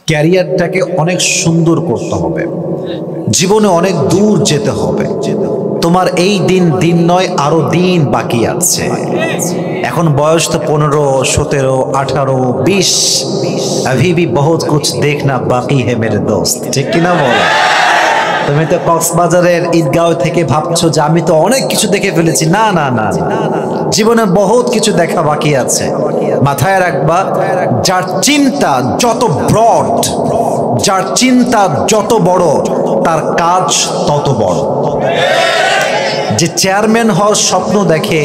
ক্যারিয়ারটাকে অনেক সুন্দর করতে হবে, জীবনে অনেক দূর যেতে হবে। তোমার এই দিন দিন নয়, আরো দিন বাকি আছে। এখন বয়স তো 15, 17, 18, 20। अभी भी बहुत कुछ देखना बाकी है मेरे दोस्त, ঠিক কিনা বলো? তুমি তো কক্সবাজারের ঈদগাঁও থেকে ভাবছো যে আমি তো অনেক কিছু দেখে ফেলেছি। না না না, জীবনে বহুত কিছু দেখা বাকি আছে। মাথায় রাখবা, যার চিন্তা যত ব্রড, যার চিন্তা যত বড়, তার কাজ তত বড়। যে চেয়ারম্যান হওয়ার স্বপ্ন দেখে,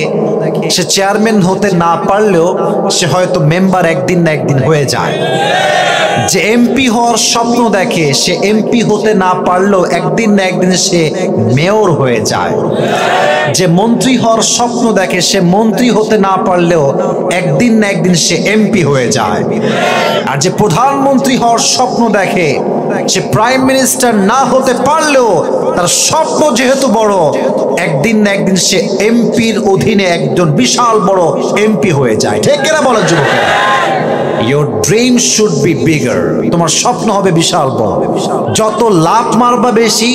সে চেয়ারম্যান হতে না পারলেও সে হয়তো মেম্বার একদিন না একদিন হয়ে যায়। যে এমপি হওয়ার স্বপ্ন দেখে, সে এমপি হতে না পারলেও একদিন না একদিন সে মেয়র হয়ে যায়। যে মন্ত্রী হওয়ার স্বপ্ন দেখে, সে মন্ত্রী হতে না পারলেও একদিন না একদিন সে এমপি হয়ে যায়। আর যে প্রধানমন্ত্রী হওয়ার স্বপ্ন দেখে, সে প্রাইম মিনিস্টার না হতে পারলেও তার স্বপ্ন যেহেতু বড়, একদিন না একদিন সে এমপির অধীনে একজন বিশাল বড় এমপি হয়ে যায়। ঠিক কিনা বলো যুবকেরা? Your dream should be bigger. তোমার স্বপ্ন হবে বিশাল বড়। যত লাভ মারবা বেশি,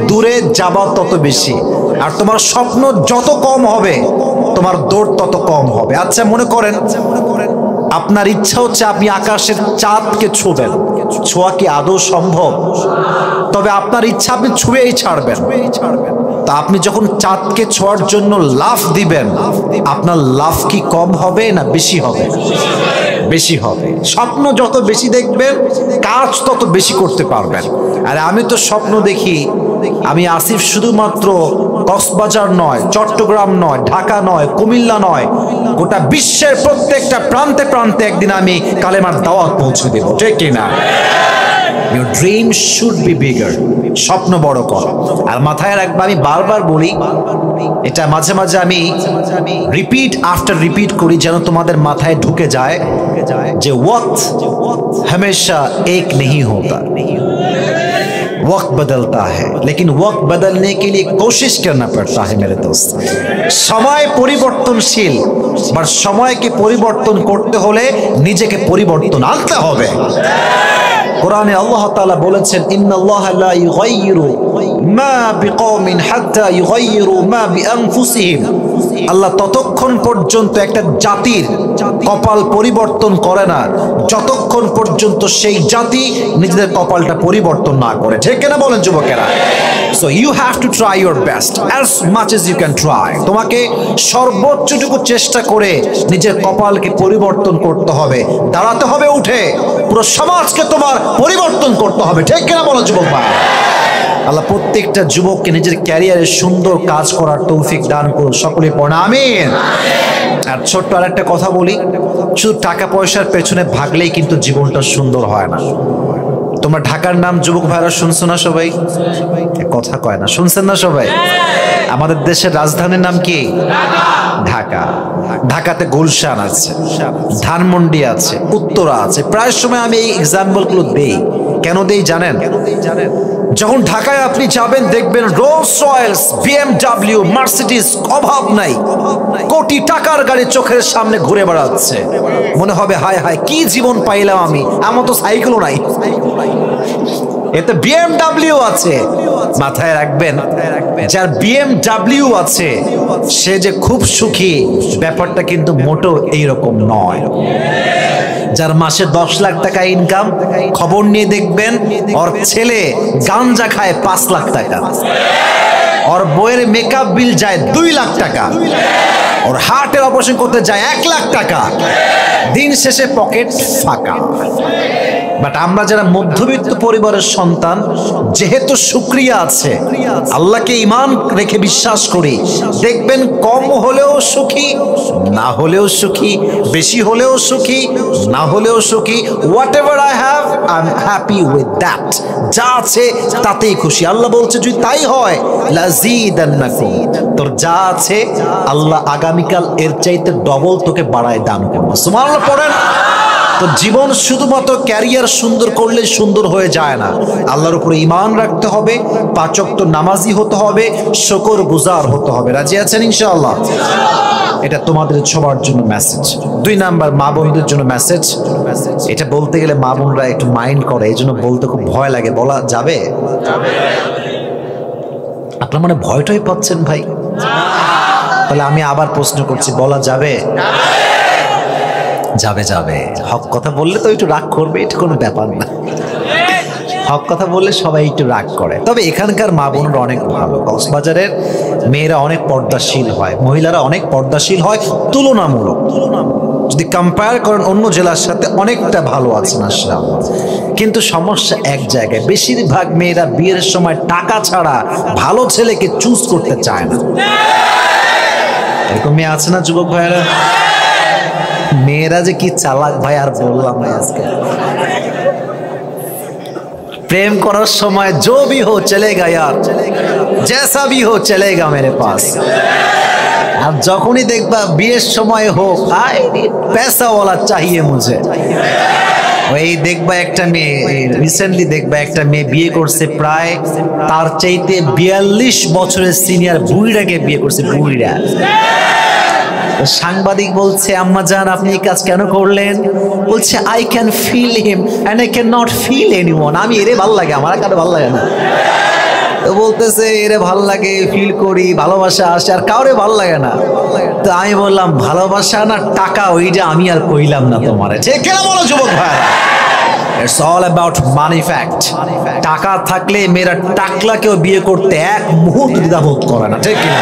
দূরে যাবা তত বেশি। আর তোমার স্বপ্ন যত কম হবে, তোমার দৌড় তত কম হবে। আচ্ছা, মনে করেন আপনার ইচ্ছা হচ্ছে আপনি আকাশের চাঁদকে ছুঁবেন। ছোঁয়া কি আদৌ সম্ভব? তবে আপনার ইচ্ছা আপনি ছুঁয়েই ছাড়বেন। তা আপনি যখন চাঁদকে ছোঁয়ার জন্য লাফ দিবেন, আপনার লাফ কি কম হবে না বেশি হবে? বেশি হবে। স্বপ্ন যত বেশি দেখবেন, কাজ তত বেশি করতে পারবেন। আর আমি তো স্বপ্ন দেখি, আমি আসিফ শুধুমাত্র কক্সবাজার নয়, চট্টগ্রাম নয়, ঢাকা নয়, কুমিল্লা নয়, গোটা বিশ্বের প্রত্যেকটা প্রান্তে প্রান্তে একদিন আমি কালেমার দাওয়াত পৌঁছে দেব। ঠিক কিনা? Your dream should be bigger. স্বপ্ন বড় করো। আর মাথায় রাখবা, আমি বারবার বলি, এটা মাঝে মাঝে আমি রিপিট আফটার রিপিট করি, যেন তোমাদের মাথায় ঢুকে যায় যে ওয়াক্ত हमेशा एक नहीं होता, वक्त बदलता है, लेकिन वक्त बदलने के लिए कोशिश करना पड़ता है मेरे दोस्त। समय পরিবর্তনশীল, বাট সময়কে পরিবর্তন করতে হলে নিজেকে পরিবর্তন আনতে হবে। কোরআনে আল্লাহ তাআলা বলেছেন, ইন্নাল্লাহা লা ইউগাইয়িরু মা বিকওমিন হাত্তা ইউগাইয়িরু মা বিআনফুসিহিম। আল্লাহ ততক্ষণ পর্যন্ত একটা জাতির কপাল পরিবর্তন করে না যতক্ষণ পর্যন্ত সেই জাতি নিজেদের কপালটা পরিবর্তন না করে। ঠিক কিনা বলেন যুবকেরা? So you have to try your best as much as you can try. তোমাকে সর্বোচ্চটুকু চেষ্টা করে নিজের কপালকে পরিবর্তন করতে হবে, দাঁড়াতে হবে উঠে, পুরো সমাজকে তোমার পরিবর্তন করতে হবে। ঠিক কিনা বলো যুবক ভাই? আল্লাহ প্রত্যেকটা যুবককে নিজের ক্যারিয়ারে সুন্দর কাজ করার তৌফিক দান করুন। সকলে পড়ে আমিন। আর ছোট্ট আর একটা কথা বলি, শুধু টাকা পয়সার পেছনে ভাগলেই কিন্তু জীবনটা সুন্দর হয় না। তোমরা ঢাকার নাম যুবক ভাইরা শুনছো না সবাই? কথা কয় না, শুনছেন না সবাই? আমাদের দেশের রাজধানীর নাম কি? ঢাকা। ঢাকাতে গুলশান আছে, ধানমন্ডি আছে, উত্তরা আছে। প্রায় সময় আমি এই এক্সাম্পল গুলো দেই। কেন দেই জানেন? যখন ঢাকায় আপনি যাবেন, দেখবেন রোলস রয়েলস, বিএমডব্লিউ, মার্সিডিজ, অভাব নাই, কোটি টাকার গাড়ি চোখের সামনে ঘুরে বেড়াচ্ছে। মনে হবে হায় হায় কি জীবন পাইলাম আমি, আমার তো সাইকেলও নাই, এতে বিএমডব্লিউ আছে। মাথায় রাখবেন, যার বিএমডব্লিউ আছে সে যে খুব সুখী, ব্যাপারটা কিন্তু মোটেও এইরকম নয়। যার মাসে 10 লাখ টাকা ইনকাম, খবর নিয়ে দেখবেন ওর ছেলে গাঞ্জা খায় 5 লাখ টাকা, ওর বইয়ের মেকআপ বিল যায় 2 লাখ টাকা, ওর হার্টের অপারেশন করতে যায় 1 লাখ টাকা, দিন শেষে পকেট ফাঁকা। বাট আমরা যারা মধ্যবিত্ত পরিবারের সন্তান, যেহেতু শুকরিয়া আছে, আল্লাহকে ঈমান রেখে বিশ্বাস করি, দেখবেন কম হলেও সুখী, না হলেও সুখী, বেশি হলেও সুখী, না হলেও সুখী। What ever I have, I am happy with that. যা আছে তাতেই খুশি। আল্লাহ বলছে যদি তাই হয়, লাযীদান্নাকুম, তোর যা আছে আল্লাহ আগামীকাল এর চাইতে ডবল তোকে বাড়ায় দান করবে। সুবহানাল্লাহ পড়েন। তো জীবন শুধুমাত্র ক্যারিয়ার সুন্দর করলে সুন্দর হয়ে যায় না, আল্লাহর উপরে ঈমান রাখতে হবে, 5 ওয়াক্ত নামাজি হতে হবে, শুকরগুজার হতে হবে। রাজি আছেন ইনশাআল্লাহ? এটা তোমাদের সবার জন্য মেসেজ। 2 নাম্বার, মা বোনদের জন্য মেসেজ। এটা বলতে গেলে মা বোনরা একটু মাইন্ড করে, এই জন্য বলতে খুব ভয় লাগে। বলা যাবে? আপনার মানে ভয়টাই পাচ্ছেন ভাই? তাহলে আমি আবার প্রশ্ন করছি, বলা যাবে? যাবে যাবে। হক কথা বললে তো একটু রাগ করবে, এটা কোনো ব্যাপার না। হক কথা বললে সবাই একটু রাগ করে। তবে এখানকার মা বোনরা অনেক ভালো। কক্সবাজারের মেয়েরা অনেক পর্দাশীল হয়, মহিলারা অনেক পর্দাশীল হয় তুলনামূলক। যদি কম্পেয়ার করেন অন্য জেলার সাথে অনেকটা ভালো আছে মাশাআল্লাহ। কিন্তু সমস্যা এক জায়গায়, বেশিরভাগ মেয়েরা বিয়ের সময় টাকা ছাড়া ভালো ছেলেকে চুজ করতে চায় না। এরকম মেয়ে আছে না যুবক ভাইয়েরা? মেয়েরা যে কি চালাক ভাই, আর বললাম না আজকে। প্রেম করার সময় जो भी हो चलेगा यार, जैसा भी हो चलेगा मेरे पास। আর যখনই দেখবা বিয়ের সময় হোক, पैसा वाला चाहिए मुझे। ওই দেখবা একটা মেয়ে, রিসেন্টলি দেখবা একটা মেয়ে বিয়ে করছে, প্রায় তার চাইতে 42 বছরের সিনিয়র বুড়িটাকে বিয়ে করছে, বুড়িরা। সাংবাদিক বলছে, আম্মা জান আপনি এই কাজ কেন করলেন? বলছে, I can feel him and I can not feel anyone. আমি এরে ভালো লাগে, আমার কারো ভালো লাগে না। তো বলতেছে এরে ভালো লাগে, ফিল করি, ভালোবাসা আসে, আর কাউরে ভালো লাগে না। তো আমি বললাম, ভালোবাসা না টাকা, ওইটা আমি আর কইলাম না তোমারে। ঠিক কেন বলো যুবক ভাই? It's all about money fact. টাকা থাকলে মেয়েরা টাকলাকেও বিয়ে করতে এক মুহূর্ত দ্বিধাবোধ করে না, ঠিক কিনা?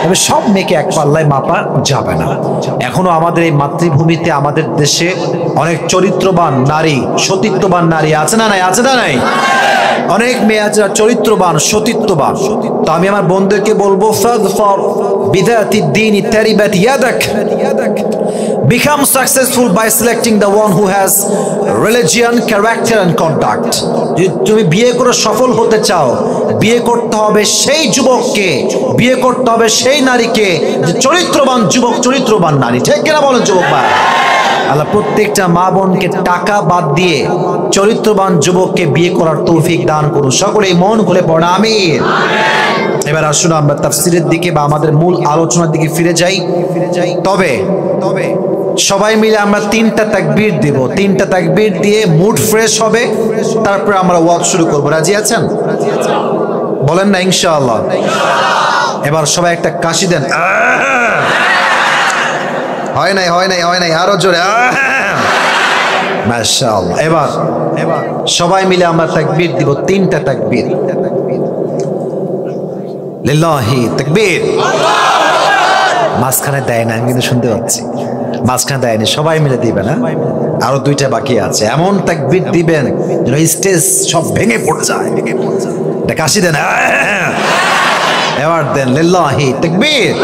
তবে সব মেয়েকে এক পাল্লায় মাপা যাবে না। এখনো আমাদের এই মাতৃভূমিতে, আমাদের দেশে অনেক চরিত্রবান নারী, সতীত্ববান নারী আছে না নাই? আছে না নাই? অনেক মেয়ে আছে চরিত্রবান, সতীত্ববান। তো আমি আমার বন্ধুকে বলবো, ফাযফার বিযাতিদ দীনি তারিবাত ইয়াদাক। Become successful by selecting the one who has religion, character and conduct. যদি তুমি বিয়ে করে সফল হতে চাও, বিয়ে করতে হবে সেই যুবককে, বিয়ে করতে হবে সেই নারীকে যে চরিত্রবান যুবক, চরিত্রবান নারী। ঠিক কিনা বলেন যুবক ভাই? আল্লাহ প্রত্যেকটা মা বোনকে টাকা বাদ দিয়ে চরিত্রবান যুবককে বিয়ে করার তৌফিক দান করুন। সকলেই মন খুলে পড়া আমিন। এবার আসুন আমরা তাফসীরের দিকে বা আমাদের মূল আলোচনার দিকে ফিরে যাই। তবে সবাই মিলে আমরা 3টা তাকবীর দেব। 3টা তাকবীর দিয়ে মুড ফ্রেশ হবে, তারপরে আমরা ওয়াজ শুরু করব। রাজি আছেন? বলেন না ইনশাআল্লাহ? এবার সবাই একটা কাশি দেন। হয় নাই, হয় নাই, হয় নাই, আরো জোরে। মাশাআল্লাহ। এবার সবাই মিলে আমরা তাকবীর দিব, 3টা তাকবীর। লিল্লাহি তাকবীর। মাঝখানে দেয় না, আমি কিন্তু শুনতে পাচ্ছি। মাঝখানে দেয়নি, সবাই মিলে দিবেন। আরো 2টা বাকি আছে। এমন তাকবীর দিবেন যেন স্টেজ সব ভেঙে পড়ে যায়। এটা কাশি দেন। এবার দেন লিল্লাহি তাকবীর,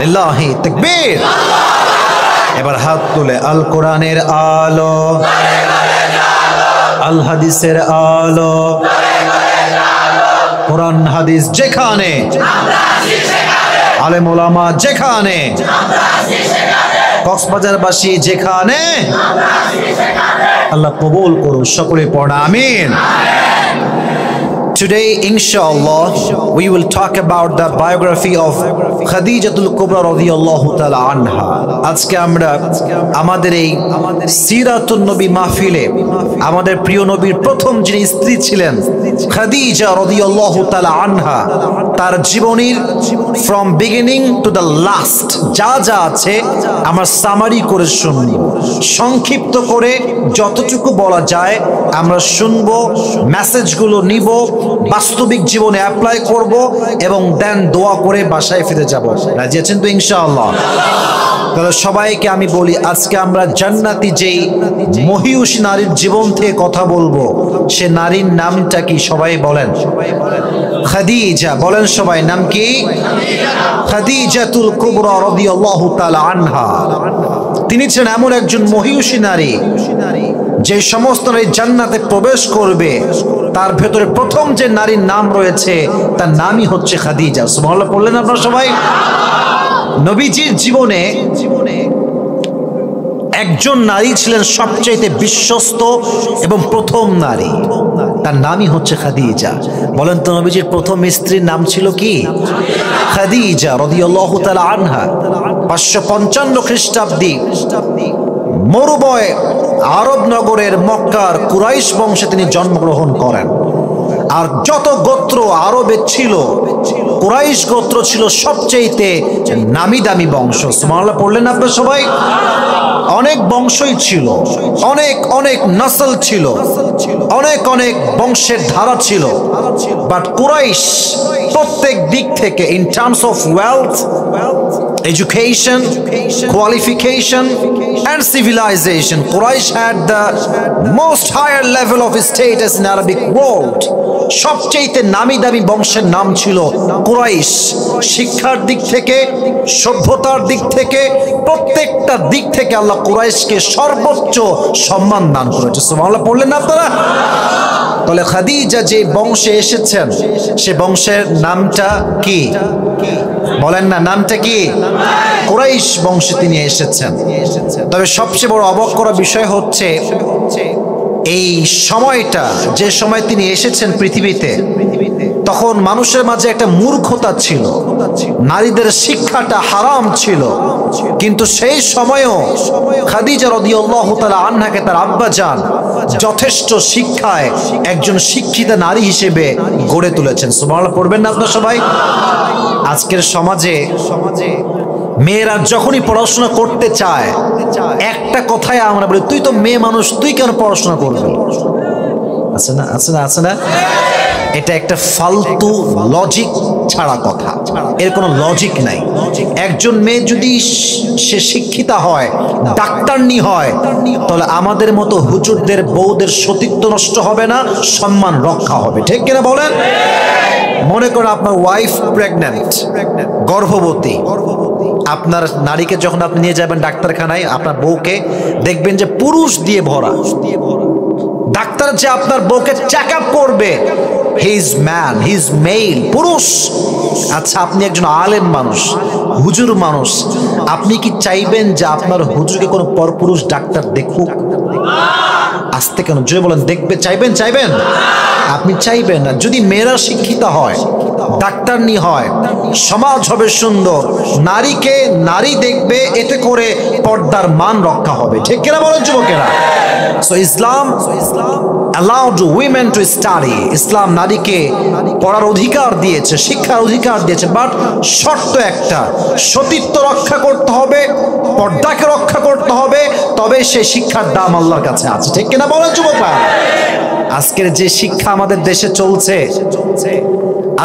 লিল্লাহি তাকবীর। এবার হাত তুলে আল কোরআনের আলো, আল হাদিসের আলো, কোরআন হাদিস যেখানে, আলেম ওলামা যেখানে, কক্সবাজারবাসী যেখানে, আল্লাহ কবুল করুন। সকলে পড়া আমিন। Today, inshallah, we will talk about the biography of Khadijatul Kubra radiyallahu ta'ala anha. আজকে আমরা আমাদের এই সিরাতুন নবী মাহফিলে আমাদের প্রিয় নবীর প্রথম যিনি স্ত্রী ছিলেন খাদিজা রাদিয়াল্লাহু তাআলা আনহা, তার জীবনীর from beginning to the last যা যা আছে আমরা সামারি করে শুনব, সংক্ষিপ্ত করে যতটুকু বলা যায় আমরা শুনব, মেসেজগুলো নিব, বাস্তবিক জীবনে অ্যাপ্লাই করব এবং দেন দোয়া করে বাসায় ফিরে যাব। রাজি আছেন তো ইনশাআল্লাহ? তাহলে সবাইকে আমি বলি, আজকে আমরা জান্নাতি যেই মহিয়সী নারীর জীবন থেকে কথা বলবো, সে নারীর নামটা কি? সবাই বলেন খাদিজা। বলেন সবাই, নাম কি? খাদিজাতুল কুবরা রাদিয়াল্লাহু তাআলা আনহা। তিনি ছিলেন এমন একজন মহিয়সী নারী যে সমস্ত নারী জান্নাতে প্রবেশ করবে তার ভেতরে প্রথম যে নারীর নাম রয়েছে তার নামই হচ্ছে খাদিজা। সুবহানাল্লাহ পড়লেন আপনারা সবাই? নবীজির জীবনে একজন নারী ছিলেন সবচেয়ে বিশ্বস্ত এবং প্রথম নারী। তার নামই হচ্ছে খাদিজা। বলেন তো নবীজির প্রথম স্ত্রীর নাম ছিল কি? খাদিজা রাদিয়াল্লাহু তাআলা আনহা। 555 খ্রিস্টাব্দে মরুবয় আরব নগরের মক্কার কুরাইশ বংশে তিনি জন্মগ্রহণ করেন। আর যত গোত্র আরবে ছিল, কুরাইশ গোত্র ছিল সবচেয়ে নামি দামি বংশ। সুবহানাল্লাহ পড়লেন আপনারা সবাই? অনেক বংশই ছিল, অনেক অনেক নসল ছিল, অনেক অনেক বংশের ধারা ছিল। বাট কুরাইশ প্রত্যেক দিক থেকে, in terms of wealth, education, qualification and civilization, Quraysh had the most higher level of status in Arabic world. সবচেয়ে নামি দামি বংশের নাম ছিল কুরাইশ। শিক্ষার দিক থেকে, সভ্যতার দিক থেকে, প্রত্যেকটা দিক থেকে আল্লাহ কুরাইশকে সর্বোচ্চ সম্মান দান করেছে। সুবহানাল্লাহ পড়লেন না আপনারা? তাহলে খাদিজা যে বংশে এসেছেন, সে বংশের নামটা কি? বলেন না, নামটা কি? কুরাইশ বংশে তিনি এসেছেন। তবে সবচেয়ে বড় অবাক করা বিষয় হচ্ছে এই সময়টা, যে সময় তিনি এসেছেন পৃথিবীতে, তখন মানুষের মাঝে একটা মূর্খতা ছিল, নারীদের শিক্ষাটা হারাম ছিল। কিন্তু সেই সময়ও খাদিজা রাদিয়াল্লাহু তাআলা আনহাকে তার আব্বাজান যথেষ্ট শিক্ষায় একজন শিক্ষিতা নারী হিসেবে গড়ে তুলেছেন। সুবহানাল্লাহ পড়বেন না আপনারা সবাই? আজকের সমাজে মেয়েরা যখনই পড়াশোনা করতে চায়, একটা কথাই আমরা বলি, তুই তো মেয়ে মানুষ, তুই কেন পড়াশোনা করবি? আছে না, আছে না, আছে না? এটা একটা ফালতু লজিক ছাড়া কথা, এর কোনো লজিক নাই। একজন মেয়ে যদি সে শিক্ষিতা হয়, ডাক্তারনি হয়, তাহলে আমাদের মতো হুজুরদের বউদের সতীত্ব নষ্ট হবে না, সম্মান রক্ষা হবে। ঠিক কিনা বলেন? মনে করেন আপনার ওয়াইফ প্রেগন্যান্ট, গর্ভবতী। আপনার নারীকে যখন আপনি নিয়ে যাবেন ডাক্তারখানায়, আপনার বউকে দেখবেন যে পুরুষ দিয়ে ভরা। ডাক্তার যে আপনার বউকে চেক আপ করবে, he is man, he is male, পুরুষ। আচ্ছা, আপনি একজন আলেম মানুষ, হুজুর মানুষ, আপনি কি চাইবেন যে আপনার হুজুরকে কোনো পরপুরুষ ডাক্তার দেখুক? আসতে কেন, জোরে বলেন, দেখবে চাইবেন? চাইবেন? আপনি চাইবেন না। যদি মেয়েরা শিক্ষিত হয়, ডাক্তারনি হয়, সমাজ হবে সুন্দর, নারীকে নারী দেখবে, এতে করে পর্দার মান রক্ষা হবে। ঠিক কিনা বলেন যুবকেরা? So Islam allowed women to study. ইসলাম নারীকে পড়ার অধিকার দিয়েছে, শিক্ষার অধিকার দিয়েছে, বাট শর্ত একটা, সতীত্ব রক্ষা করতে হবে, পর্দাকে রক্ষা করতে হবে, তবে সেই শিক্ষার দাম আল্লাহর কাছে আছে। ঠিক কিনা বলেন যুবকরা? আজকের যে শিক্ষা আমাদের দেশে চলছে,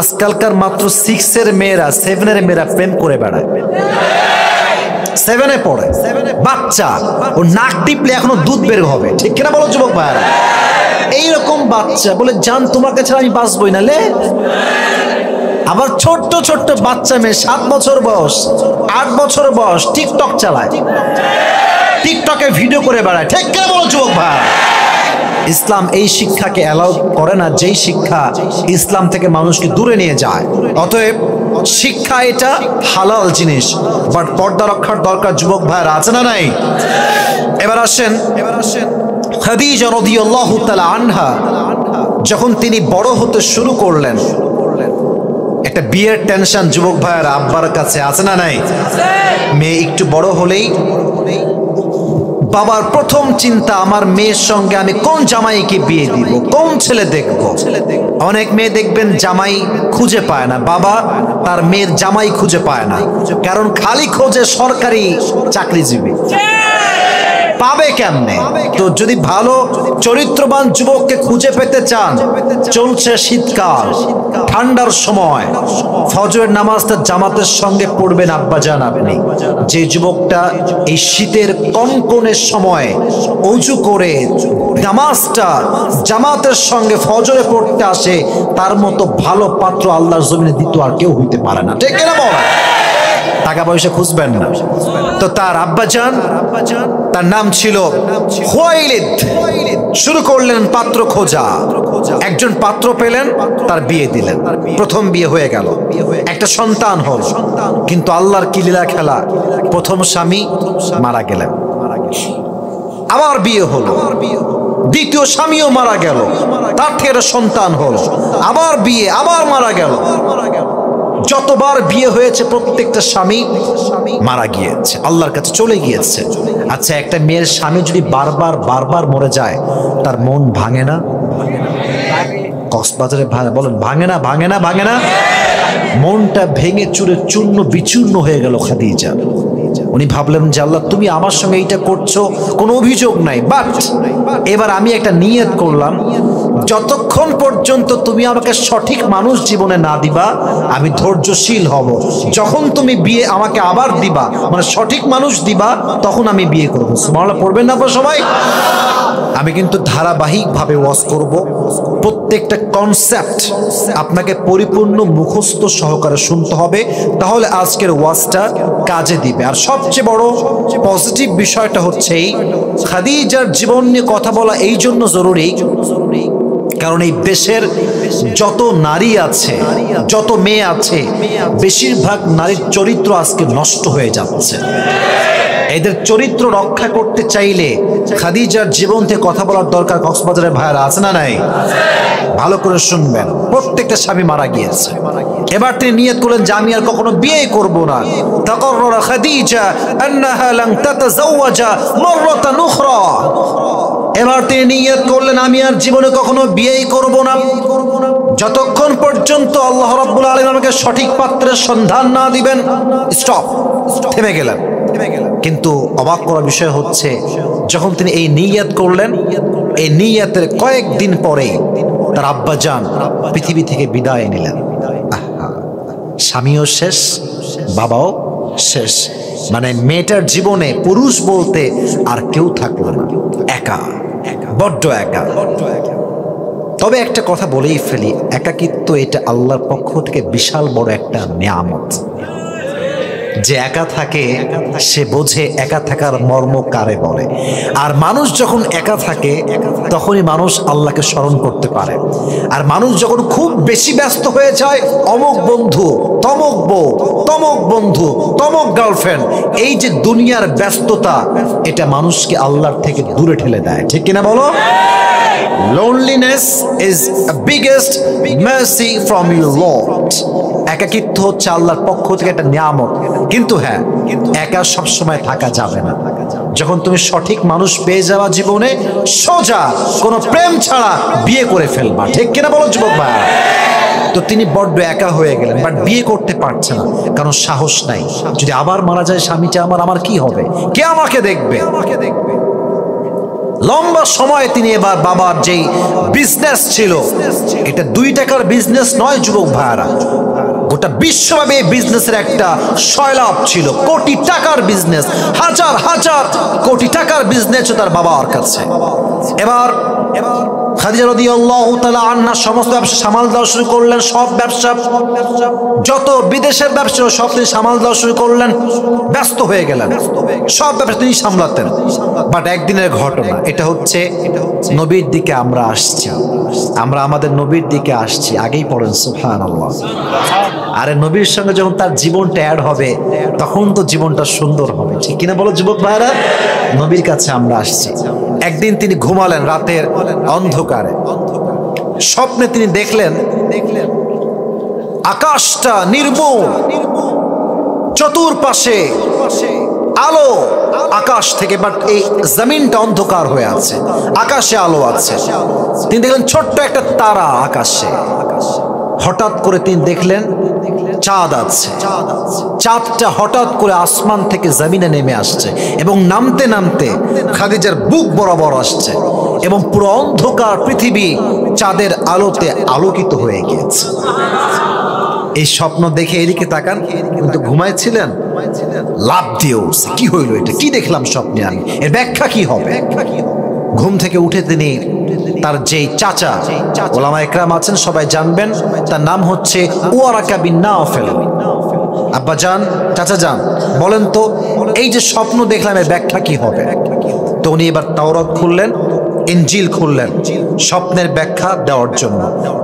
আজকালকার মাত্র 6 মেয়েরা, 7 মেয়েরা প্রেম করে বেড়ায়। 7 পড়ে বাচ্চা, ও নাক টিপলে এখনো দুধ বের হবে। ঠিক কিনা বলো যুবক ভাইরা? এইরকম বাচ্চা বলে, জান তোমাকে ছাড়া আমি বাঁচবই না লে। আবার ছোট্ট ছোট্ট বাচ্চা মেয়ে, 7 বছর বয়স, 8 বছর বয়স, টিকটক চালায়, টিকটকে ভিডিও করে বেড়ায়। ঠিক কিনা বলো যুবক ভাই? ইসলাম এই শিক্ষাকে অ্যালাউ করে না, যেই শিক্ষা ইসলাম থেকে মানুষকে দূরে নিয়ে যায়। অতএব শিক্ষা এটা হালাল জিনিস, বাট পর্দা রক্ষার দরকার যুবক ভাইরা, আছে না নাই? এবার আসেন খাদিজা রাদিয়াল্লাহু তাআলা আনহা যখন তিনি বড় হতে শুরু করলেন, একটা বিয়ের টেনশন যুবক ভাইরা আব্বার কাছে, আছে না নাই? মেয়ে একটু বড় হলেই বাবার প্রথম চিন্তা, আমার মেয়ের সঙ্গে আমি কোন জামাইকে বিয়ে দিব, কোন ছেলে দেখব। অনেক মেয়ে দেখবেন জামাই খুঁজে পায় না, বাবা তার মেয়ের জামাই খুঁজে পায় না, কারণ খালি খোঁজে সরকারি চাকরিজীবী। পাবে কেমনে? তো যদি ভালো চরিত্রবান যুবককে খুঁজে পেতে চান, চলছে শীতকাল, ঠান্ডার সময়, ফজরের নামাজটা জামাতের সঙ্গে পড়বেন আব্বাজান আপনি। যে যুবকটা এই শীতের কনকনের সময় অজু করে নামাজটা জামাতের সঙ্গে ফজরে পড়তে আসে, তার মতো ভালো পাত্র আল্লাহর জমিনে দ্বিতীয় আর কেউ হইতে পারে না। ঠিক না বল? টাকা পয়সা খুঁজবেন না। তো তার আব্বাজান, তার নাম ছিল খুয়াইলিদ, শুরু করলেন পাত্র খোঁজা। একজন পাত্র পেলেন, তার বিয়ে দিলেন। প্রথম বিয়ে হয়ে গেল, একটা সন্তান হল। কিন্তু আল্লাহর কি লীলা খেলা, প্রথম স্বামী মারা গেলেন, আবার বিয়ে হলো। দ্বিতীয় স্বামীও মারা গেল, তার থেকে সন্তান হলো, আবার বিয়ে, আবার মারা গেল। যতবার বিয়ে হয়েছে প্রত্যেকটা স্বামী মারা গিয়েছে, আল্লাহর কাছে চলে গিয়েছে। আচ্ছা, একটা মেয়ের স্বামী যদি বারবার বারবার মরে যায়, তার মন ভাঙে না? কক্সবাজারে বলেন ভাঙে না? ভাঙে না? ভাঙে না? মনটা ভেঙে চুরে চূর্ণ বিচূর্ণ হয়ে গেল খাদিজা। উনি ভাবলেন যে আল্লাহ, তুমি আমার সঙ্গে এইটা করছো, কোনো অভিযোগ নাই, বাট এবার আমি একটা নিয়ত করলাম, যতক্ষণ পর্যন্ত তুমি আমাকে সঠিক মানুষ জীবনে না দিবা আমি ধৈর্যশীল হব। যখন তুমি বিয়ে আমাকে আবার দিবা, মানে সঠিক মানুষ দিবা, তখন আমি বিয়ে করবো। সুবহানাল্লাহ পড়বেন না আপনারা সবাই? আমি কিন্তু ধারাবাহিকভাবে ওয়াজ করব। প্রত্যেকটা কনসেপ্ট আপনাকে পরিপূর্ণ মুখস্থ সহকারে শুনতে হবে, তাহলে আজকের ওয়াজটা কাজে দিবে। আর সবচেয়ে বড় পজিটিভ বিষয়টা হচ্ছে খাদিজার জীবন নিয়ে কথা বলা এই জন্য জরুরি, কারণ এই দেশের যত নারী আছে, যত মেয়ে আছে, বেশিরভাগ নারীর চরিত্র আজকে নষ্ট হয়ে যাচ্ছে। এদের চরিত্র রক্ষা করতে চাইলে খাদিজার জীবন থেকে কথা বলার দরকার। কক্সবাজারের ভাইরা আছে না নাই? ভালো করে শুনবেন। প্রত্যেকটা স্বামী মারা গিয়েছে, এবার তিনি নিয়ত করলেন যে আমি আর কখনো বিয়ে করব না। তাকাররা খাদিজা আন্নাহা লান তাতাযাওয়াজা মাররাতান উখরা। এবার তিনি নিয়ত করলেন আমি আর জীবনে কখনো বিয়েই করব না, যতক্ষণ পর্যন্ত আল্লাহ রাব্বুল আলামিন আমাকে সঠিক পাত্রের সন্ধান না দিবেন। স্টপ, থেমে গেলেন। কিন্তু অবাক করার বিষয় হচ্ছে, যখন তিনি এই নিয়ত করলেন, এই নিয়তের কয়েকদিন পরে তার আব্বাজান পৃথিবী থেকে বিদায় নিলেন। স্বামীও শেষ, বাবাও শেষ, মানে মেয়েটার জীবনে পুরুষ বলতে আর কেউ থাকলো না, একা, বড্ড একা। তবে একটা কথা বলেই ফেলি, একাকিত্ব এটা আল্লাহর পক্ষ থেকে বিশাল বড় একটা নিয়ামত। যে একা থাকে সে বোঝে একা থাকার মর্ম কারে বলে। আর মানুষ যখন একা থাকে তখনই মানুষ আল্লাহকে স্মরণ করতে পারে। আর মানুষ যখন খুব বেশি ব্যস্ত হয়ে যায়, অমুক বন্ধু, তমুক বউ, তমুক বন্ধু, তমুক গার্লফ্রেন্ড, এই যে দুনিয়ার ব্যস্ততা, এটা মানুষকে আল্লাহর থেকে দূরে ঠেলে দেয়। ঠিক কিনা বলো? Loneliness is the biggest mercy from your Lord. একাকিত্ব হচ্ছে আল্লাহর পক্ষ থেকে একটা নিয়ামত। কিন্তু হ্যাঁ, একা সবসময় থাকা যাবে না। যখন তুমি সঠিক মানুষ পেয়ে যাওয়া জীবনে, সোজা কোনো প্রেম ছাড়া বিয়ে করে ফেলবা। ঠিক কিনা বলো যুবক ভাই? তো তিনি বড্ড একা হয়ে গেলেন, বাট বিয়ে করতে পারছে না, কারণ সাহস নাই। যদি আবার মারা যায় স্বামীটা আমার কি হবে? কে আমাকে দেখবে? লম্বা সময় তিনি এবার বাবার যেই বিজনেস ছিল, এটা 2 টাকার বিজনেস নয় যুবক ভাইরা, গোটা বিশ্বব্যাপী এই বিজনেসের একটা সয়লাভ ছিল। কোটি টাকার বিজনেস, হাজার হাজার কোটি টাকার বিজনেস তার বাবার কাছে। এবার খাদিজা রাদিয়াল্লাহু তাআলা আনহা সমস্ত ব্যবসা সামাল দেওয়া শুরু করলেন। সব ব্যবসা, যত বিদেশের ব্যবসা সব তিনি সামাল দেওয়া শুরু করলেন। ব্যস্ত হয়ে গেলেন, সব ব্যবসা তিনি সামলাতেন। বাট একদিনের ঘটনা, এটা হচ্ছে নবীর দিকে আমরা আসছি, আমরা আমাদের নবীর দিকে আসছি। আগেই পড়েন সুবহানাল্লাহ। আরে নবীর সঙ্গে যখন তার জীবনটা অ্যাড হবে, তখন তো জীবনটা সুন্দর হবে। ঠিক কিনা বলো যুবক ভাইরা? নবীর কাছে আমরা আসছি। একদিন তিনি ঘুমালেন রাতের অন্ধকারে, স্বপ্নে তিনি দেখলেন আকাশটা নির্মল, চতুর্পাশে আলো আকাশ থেকে, বাট এই জমিনটা অন্ধকার হয়ে আছে, আকাশে আলো আছে। তিনি দেখলেন ছোট্ট একটা তারা আকাশে। হঠাৎ করে তিনি দেখলেন চাঁদ আছে। চাঁদটা হঠাৎ করে আসমান থেকে জমিনে নেমে আসছে এবং নামতে নামতে খাদিজার বুক বরাবর আসছে এবং পুরো অন্ধকার পৃথিবী চাঁদের আলোতে আলোকিত হয়ে গিয়েছে। এই স্বপ্ন দেখে এদিকে তাকান, কিন্তু ঘুমাইছিলেন, লাভ দিয়ে উঠছে। কি হইল এটা? কি দেখলাম স্বপ্নে আমি? এর ব্যাখ্যা কি হবে? ঘুম থেকে উঠে তিনি তার যেই চাচা, ওলামা একরাম আছেন সবাই জানবেন, তার নাম হচ্ছে ওয়ারাকা বিন নাফেল। আব্বা জান, চাচা জান, বলেন তো এই যে স্বপ্ন দেখলাম এর ব্যাখ্যা কি হবে? তো উনি এবার তাওরাত খুললেন, ইনজিল খুললেন স্বপ্নের ব্যাখ্যা দেওয়ার জন্য।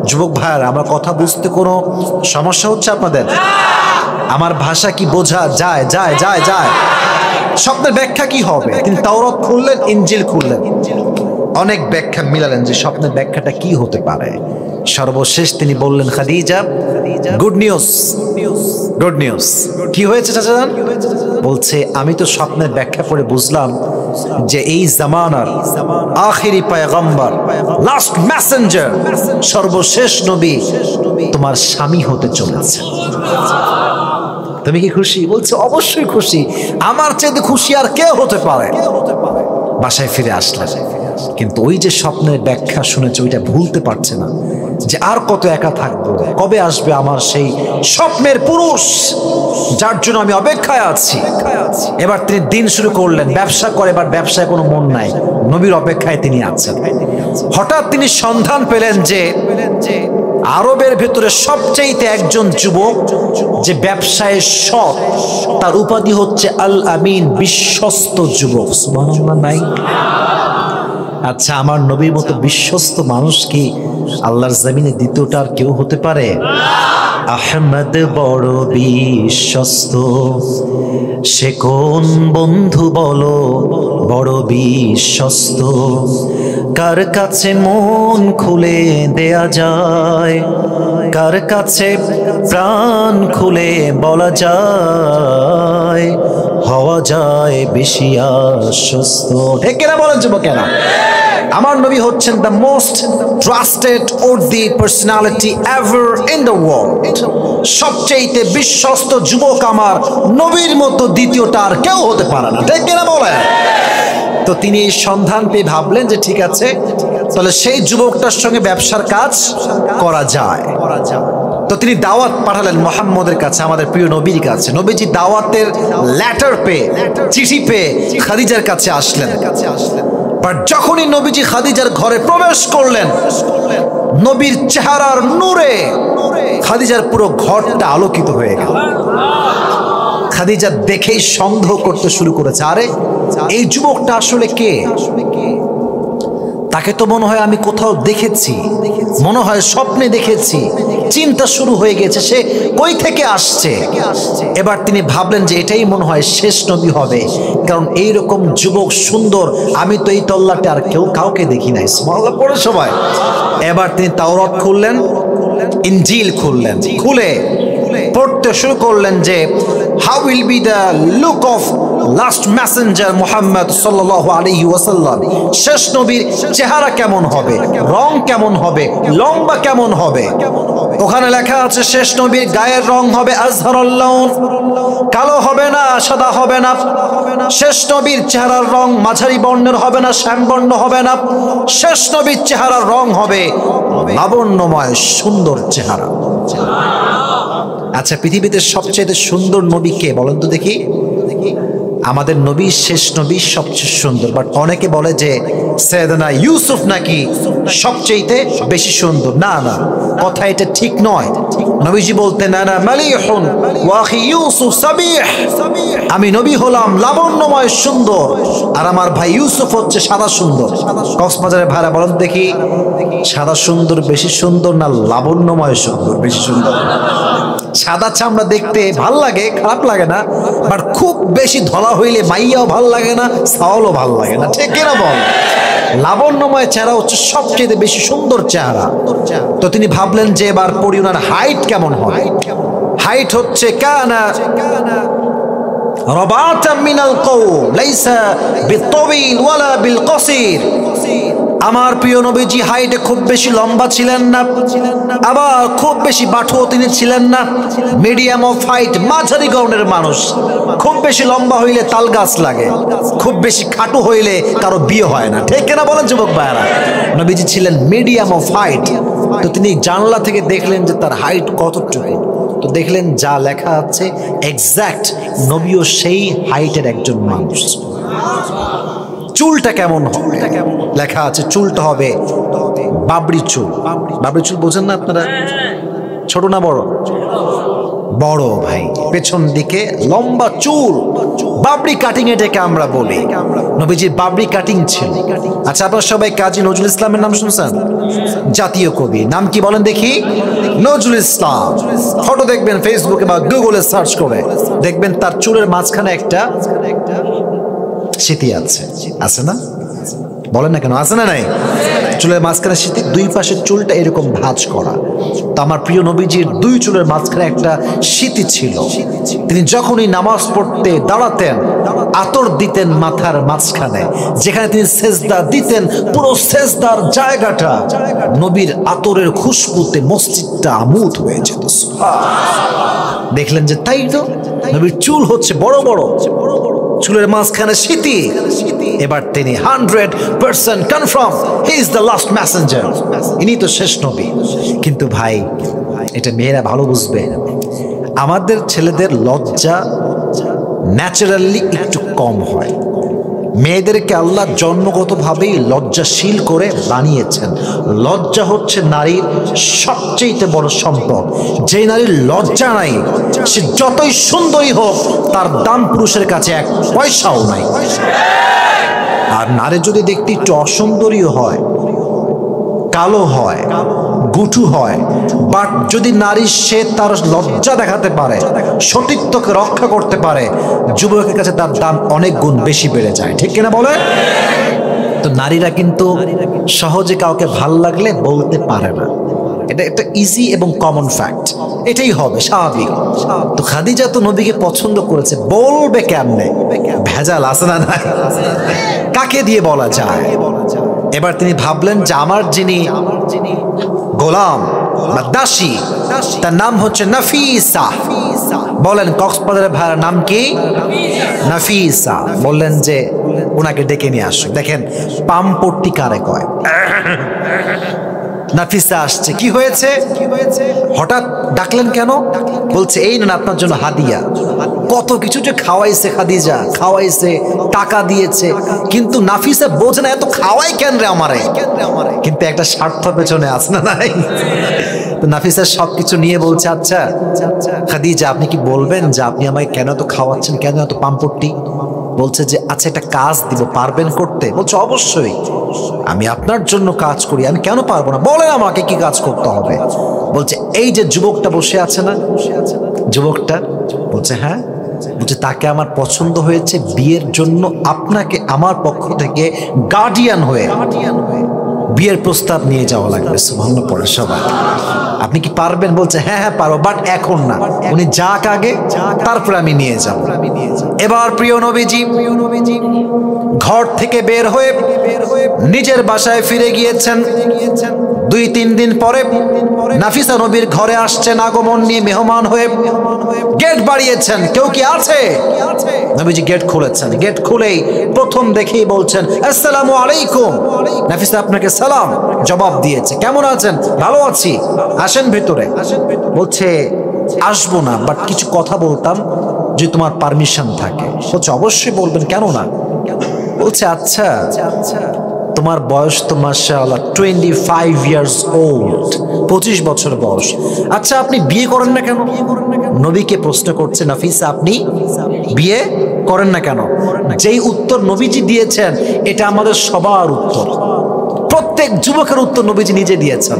যুবক ভাইয়ারা, আমার কথা বুঝতে কোনো সমস্যা হচ্ছে আপনাদের? আমার ভাষা কি বোঝা যায়? যায় যায় যায় স্বপ্নের ব্যাখ্যা কি হবে? তিনি তাওরাত খুললেন, ইনজিল খুললেন। অনেক ব্যাখ্যা মিলালেন যে স্বপ্নের ব্যাখ্যাটা কি হতে পারে। সর্বশেষ তিনি বললেন, Khadija good news, good news. কি হয়েছে চাচাজান? বলছে আমি তো স্বপ্নের ব্যাখ্যা করে বুঝলাম যে এই জামানার আখিরি পয়গম্বর, লাস্ট মেসেঞ্জার, সর্বশেষ নবী তোমার স্বামী হতে চলেছে। তুমি কি খুশি? বলছে অবশ্যই খুশি, আমার চাইতে খুশি আর কে হতে পারে। বাসায় ফিরে আসলেন, কিন্তু ওই যে স্বপ্নের ব্যাখ্যা শুনেছে ওইটা ভুলতে পারছে না, যে আর কত একা থাকবো, কবে আসবে আমার সেই স্বপ্নের পুরুষ যার জন্য আমি অপেক্ষায় আছি। এবার তিনি দিন শুরু করলেন, ব্যবসা করে, এবার ব্যবসায় কোনো মন নাই, নবীর অপেক্ষায় তিনি আছেন। হঠাৎ তিনি সন্ধান পেলেন যে আরবের ভেতরে সবচেয়ে একজন যুবক যে ব্যবসায় সৎ, তার উপাধি হচ্ছে আল আমিন, বিশ্বস্ত যুবক। সুবহানাল্লাহ নাই? আচ্ছা, আমার নবীর মতো বিশ্বস্ত মানুষ কি আল্লাহর জমিনে দ্বিতীয়টা আর কেউ হতে পারে? আহমদ বড় বিশ্বস্ত, সে কোন বন্ধু বলো বড় বিশ্বস্ত, কার কাছে মন খুলে দেয়া যায়, কার কাছে প্রাণ খুলে বলা যায়, হওয়া যায় বেশি আশ্বস্ত। ঠিক কিনা বলেন যুবকেরা? আমার নবী হচ্ছেন the most trusted worthy personality ever in the world. সবচেয়ে বিশ্বস্ত যুবক আমার নবীর মতো দ্বিতীয়টা আর কেউ হতে পারে না। ঠিক কিনা বলেন? তো তিনি এই সন্ধান পেয়ে ভাবলেন যে ঠিক আছে, তাহলে সেই যুবকটার সঙ্গে ব্যবসার কাজ করা যায়। তো তিনি দাওয়াত পাঠালেন মুহাম্মদের কাছে, আমাদের প্রিয় নবীর কাছে। নবীজি দাওয়াতের লেটার পেয়ে, চিঠি পেয়ে খাদিজার কাছে আসলেন। বাট যখনই নবীজি খাদিজার ঘরে প্রবেশ করলেন, নবীর চেহারার নূরে খাদিজার পুরো ঘরটা আলোকিত হয়ে গেল। খাদিজা দেখেই সন্দেহ করতে শুরু করেছে, আরে এই যুবকটা আসলে কে? তাকে তো মনে হয় আমি কোথাও দেখেছি, মনে হয় স্বপ্নে দেখেছি। চিন্তা শুরু হয়ে গেছে, সে কই থেকে আসছে। এবার তিনি ভাবলেন যে এটাই মনে হয় শেষ নবী হবে, কারণ এইরকম যুবক সুন্দর আমি তো এই তল্লাটে আর কাউকে দেখি নাই। সুবহানাল্লাহ পড়ে সবাই। এবার তিনি তাওরাত খুললেন, ইনজিল খুললেন, খুলে পড়তে শুরু করলেন যে how will be the look of last messenger Muhammad sallallahu alaihi wasallam, শেষ নবীর চেহারা কেমন হবে, রং কেমন হবে, লম্বা কেমন হবে। ওখানে লেখা আছে শেষ নবীর গায়ের রং হবে আজহারুল লাউন, কালো হবে না, সাদা হবে না। শেষ নবীর চেহারার রং মাঝারি বর্ণের হবে না, শ্যামবর্ণ হবে না। শেষ নবীর চেহারার রং হবে লাবণ্যময়, সুন্দর চেহারা। আচ্ছা, পৃথিবীতে সবচেয়ে সুন্দর নবী কে বলেন তো দেখি? আমাদের নবী শেষ নবী সবচেয়ে সুন্দর। বাট অনেকে বলে যে সাইয়েদনা ইউসুফ নাকি সবচেয়ে বেশি সুন্দর। না না, কথা এটা ঠিক নয়। নবীজি বলতেন আনা মালিহুন ওয়া আখি ইউসুফ সাবিহ, আমি নবী হলাম লাবণ্যময় সুন্দর, আর আমার ভাই ইউসুফ হচ্ছে সাদা সুন্দর। কক্সবাজারের ভাইরা বলেন দেখি, সাদা সুন্দর বেশি সুন্দর না লাবণ্যময় সুন্দর বেশি সুন্দর? সাদা চামড়া দেখতে ভাল লাগে, খারাপ লাগে না। বাট খুব বেশি ধলা হইলে মাইয়াও ভাল লাগে না, সাওয়ালও ভাল লাগে না। ঠিক কিনা বল? লাবণ্যময় চেহারা হচ্ছে সবচেয়ে বেশি সুন্দর চেহারা। তো তিনি ভাবলেন যে এবার পড়ি ওনার হাইট কেমন হবে। হাইট হচ্ছে কানা রাবাতাম মিনাল কওম লাইসা বিতাবিল ওয়ালা বিল কসির। আমার প্রিয় নবীজি হাইটে খুব বেশি লম্বা ছিলেন না, আবার খুব বেশি বাঠুও তিনি ছিলেন না। মিডিয়াম অফ হাইট, মাঝারি গড়নের মানুষ। খুব বেশি লম্বা হইলে তাল গাছ লাগে, খুব বেশি খাটো হইলে কারো বিয়ে হয় না। ঠিক কিনা বলেন যুবক ভাইয়ারা? নবীজি ছিলেন মিডিয়াম অফ হাইট। তো তিনি জানলা থেকে দেখলেন যে তার হাইট কতটুকু। তো দেখলেন যা লেখা আছে এক্সাক্ট নবীও সেই হাইটের একজন মানুষ। চুলটা কেমন হবে লেখা আছে, চুলটা হবে বাবরি চুল। বাবরি চুল বোঝেন না আপনারা? ছোট না বড়? বড় ভাই, পেছন দিকে লম্বা চুল, বাবরি কাটিং এটাকে আমরা বলি। নবীজির বাবরি কাটিং ছিল। আচ্ছা, আপনারা সবাই কাজী নজরুল ইসলামের নাম শুনছেন? জাতীয় কবি, নাম কি বলেন দেখি? নজরুল ইসলাম। ফটো দেখবেন ফেসবুকে বা গুগলে সার্চ করে, দেখবেন তার চুলের মাঝখানে একটা স্মৃতি আছে, আছে না? বলেন না কেন, আছে না নাই? চুলের মাঝখানে সিঁথি, দুই পাশের চুলটা এরকম ভাঁজ করা। তো আমার প্রিয় নবীজির দুই চুলের মাঝখানে একটা সিঁথি ছিল। তিনি যখনই নামাজ পড়তে দাঁড়াতেন আতর দিতেন মাথার মাঝখানে, যেখানে তিনি সেজদা দিতেন পুরো সেজদার জায়গাটা নবীর আতরের খুশবুতে মসজিদটা আমোদ হয়ে যেত। দেখলেন যে তাই তো, নবীর চুল হচ্ছে বড় বড়, চুলের মাঝখানে সিঁথি। এবার তিনি 100% confirm he is the last Messenger, ইনি তো শেষ নবী। কিন্তু ভাই, এটা মেয়েরা ভালো বুঝবে, আমাদের ছেলেদের লজ্জা ন্যাচারালি একটু কম হয়। মেয়েদেরকে আল্লাহ জন্মগতভাবেই লজ্জাশীল করে বানিয়েছেন। লজ্জা হচ্ছে নারীর সবচেয়ে বড় সম্পদ। যে নারীর লজ্জা নাই, সে যতই সুন্দরী হোক তার দাম পুরুষের কাছে এক পয়সাও নাই। আর নারী যদি দেখতে একটু অসুন্দরী হয়, কালো হয়, গুটু হয়, বাট যদি নারী সে তার লজ্জা দেখাতে পারে, সতীত্বকে রক্ষা করতে পারে, যুবকের কাছে তার দাম অনেক গুণ বেশি বেড়ে যায়। ঠিক কিনা বলে? তো নারীরা কিন্তু সহজে কাউকে ভাল লাগলে বলতে পারে না, এটা একটা ইজি এবং কমন ফ্যাক্ট, এটাই হবে স্বাভাবিক। তো খাদিজা তো নবীকে পছন্দ করেছে, বলবে কেমনে? ভেজাল আছে না নাই? কাকে দিয়ে বলা যায়? এবার তিনি ভাবলেন যে আমার যিনি গোলাম বা দাসী, তার নাম হচ্ছে নাফিসা। বলেন কক্সবাজারের ভাইয়ের নাম কি? নাফিসা। বললেন যে ওনাকে ডেকে নিয়ে আসো। দেখেন পামপট্টি কারে কয়। নাফিসা আসছে। কি হয়েছে? হঠাৎ ডাকলেন কেন? বলছে এই না আপনার জন্য হাদিয়া। কত কিছু যে খাওয়াইছে খাদিজা, খাওয়াইছে, টাকা দিয়েছে, কিন্তু নাফিসা বোঝে না এত খাওয়াই কেন রে আমারে। কিন্তু একটা স্বার্থ পেছনে আছে না নাই? তো নাফিসা সবকিছু নিয়ে বলছে আচ্ছা খাদিজা, আপনি কি বলবেন যে আপনি আমাকে কেন এত খাওয়াচ্ছেন, কেন এত পামপট্টি? বলছে যে আচ্ছা একটা কাজ দিব, পারবেন করতে? বলছে অবশ্যই, আমি আপনার জন্য কাজ করি, আমি কেন পারবো না, বলেন আমাকে কি কাজ করতে হবে। বলছে এই যে যুবকটা বসে আছে না, যুবকটা? বলছে হ্যাঁ। বলছে তাকে আমার পছন্দ হয়েছে, বিয়ের জন্য আপনাকে আমার পক্ষ থেকে গার্ডিয়ান হয়ে বিয়ের প্রস্তাব নিয়ে যাওয়া লাগবে। সুবহানাল্লাহ পড়ে সবাই। আপনি কি পারবেন? বলছে হ্যাঁ হ্যাঁ পারবো, বাট এখন না, উনি যাক আগে, তারপর আমি নিয়ে যাব। এবার প্রিয় নবীজি ঘর থেকে বের হয়ে নিজের বাসায় ফিরে গিয়েছেন। 2-3 দিন পরে নাফিসা নবীর ঘরে আসছেন আগমন নিয়ে, মেহমান হয়ে। গেট বাড়িয়েছেন, কেউ কি আছে? নবীজি গেট খুলেছেন। গেট খুলেই প্রথম দেখেই বলছেন আসসালামু আলাইকুম। নাফিসা আপনাকে সালাম জবাব দিয়েছে। কেমন আছেন? ভালো আছি, আসেন ভেতরে। বলছে আসবো না, বাট কিছু কথা বলতাম, যদি তোমার পারমিশন থাকে। বলছে অবশ্যই বলবেন, কেন না। বলছে আচ্ছা তোমার বয়স তো মাশাআল্লাহ 25 ইয়ার্স ওল্ড, 25 বছর বয়স। আচ্ছা আপনি বিয়ে করেন না কেন? নবীকে প্রশ্ন করছে নাফিসা, আপনি বিয়ে করেন না কেন? যেই উত্তর নবীজি দিয়েছেন এটা আমাদের সবার উত্তর, প্রত্যেক যুবকের উত্তর নবীজি নিজে দিয়েছেন।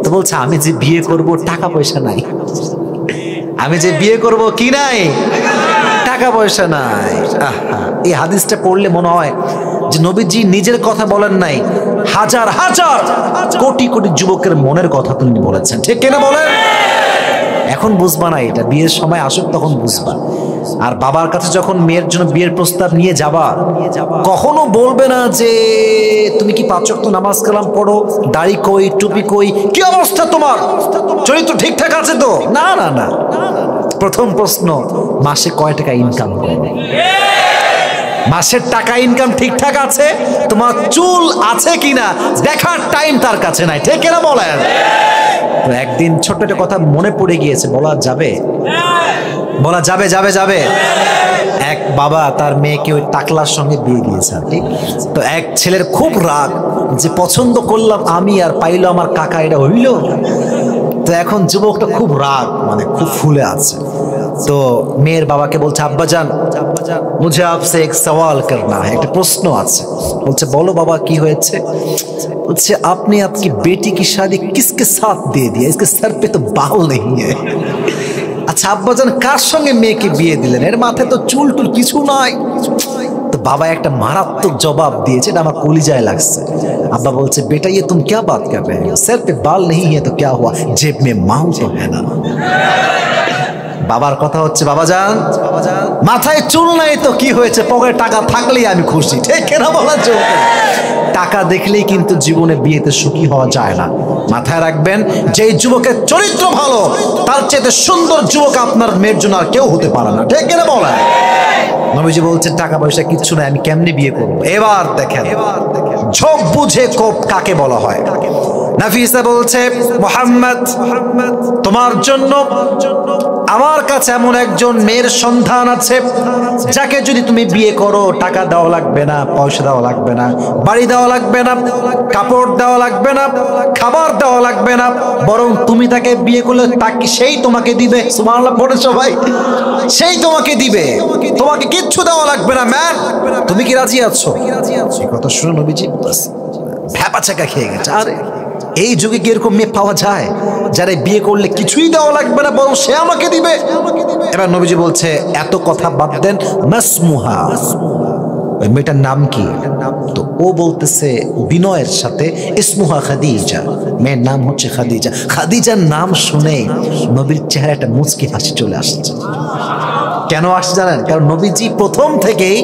তো বলছে আমি যে বিয়ে করব টাকা পয়সা নাই, আমি যে বিয়ে করব কি নাই, টাকা পয়সা নাই। এই হাদিসটা পড়লে মনে হয় যে নবীজি নিজের কথা বলেন নাই, হাজার হাজার কোটি কোটি যুবকের মনের কথা তিনি বলেছেন। ঠিক কিনা বলেন? এখন বুঝবা না, এটা বিয়ের সময় আসুক তখন বুঝবা। আর বাবার কাছে যখন মেয়ের জন্য বিয়ের প্রস্তাব নিয়ে যাবা, কখনো বলবে না যে তুমি কি 5 ওয়াক্ত নামাজ কালাম পড়ো, দাড়ি কই, টুপি কই, কি অবস্থা তোমার, চরিত্র ঠিকঠাক আছে তো? না না না, প্রথম প্রশ্ন মাসে কয় টাকা ইনকাম করো, মাসের টাকা ইনকাম ঠিকঠাক আছে, তোমার চুল আছে কিনা দেখার টাইম তার কাছে নাই। ঠিক কিনা বলেন? তো একদিন ছোট্ট একটা কথা মনে পড়ে গিয়েছে, বলা যাবে? বলা যাবে? যাবে যাবে। এক বাবা তার মেয়েকে ওই টাকলার সঙ্গে বিয়ে দিয়েছে। ঠিক তো এক ছেলের খুব রাগ যে পছন্দ করলাম আমি আর পাইলো আমার কাকা, এটা হইল। তো এখন যুবকটা খুব রাগ, মানে খুব ফুলে আছে। তো মেয়ের বাবাকে বলছে আব্বাজান মুঝে আপসে এক সওয়াল করনা है, একটা প্রশ্ন আছে। বলছে বলো বাবা কি হয়েছে? বলছে আপনি आपकी बेटी की शादी किसके साथ दे दिया, इसके सर पे तो बाल नहीं है। আচ্ছা আব্বাজান কার সঙ্গে মেয়েকে বিয়ে দিলেন, এর মাথায় তো চুল টুল কিছু নাই। তো बाबा एक मारात्मक जवाब दिए, এটা আমার কলিজায় লাগছে। আব্বা বলছে, बेटा ये तुम क्या बात कर रहे हो, सर पे बाल नहीं है तो क्या हुआ, जेब में माऊ तो है ना। বাবার কথা হচ্ছে, বাবাজান মাথায় চুল নাই তো কি হয়েছে, পকেটে টাকা থাকলেই আমি খুশি, ঠিক কিনা বলা চলবে। টাকা দেখলেই কিন্তু জীবনে বিয়েতে সুখী হওয়া যায় না। মাথায় রাখবেন, যে যুবকের চরিত্র ভালো তার চেয়ে সুন্দর যুবক আপনার মেয়ের জন্য আর কেউ হতে পারে না, ঠিক কিনা বলেন। নবীজি বলছেন, টাকা পয়সা কিচ্ছু নাই, আমি কেমনে বিয়ে করব। এবার দেখেন ঝোঁক বুঝে কোপ কাকে বলা হয়। নাফিসা বলছে, মুহাম্মদ তোমার জন্য আমার কাছে এমন একজন মেয়ের সন্ধান আছে, যাকে যদি তুমি বিয়ে করো টাকা দেওয়া লাগবে না, পয়সা দেওয়া লাগবে না, বাড়ি দেওয়া লাগবে না, কাপড় দেওয়া লাগবে না, খাবার দেওয়া লাগবে না, বরং তুমি তাকে বিয়ে করলে তাকে সেই তোমাকে দিবে। সুবহানাল্লাহ পড়ে সবাই, সেই তোমাকে দিবে, তোমাকে কিচ্ছু দেওয়া লাগবে না। ম্যান তুমি কি রাজি আছো? এই কথা শুনে নবীজি ভ্যাপা চাকা খেয়ে গেছে। আরে এই যুগে কি এরকম মেয়ে পাওয়া যায় যারা বিয়ে করলে কিছুই দেওয়া লাগবে না, বরং সে আমাকে দিবে? এবার নবীজি বলছে, এত কথা বাদ দেন, মাসমুহা, ওই মেয়েটার নাম কি? তো ও বলতেছে বিনয়ের সাথে, ইসমুহা খাদিজা, মেয়ের নাম হচ্ছে খাদিজা। খাদিজার নাম শুনে নবীর চেহারা একটা মুচকি হাসি চলে আসছে। কেন আসছে জানেন? কারণ নবীজি প্রথম থেকেই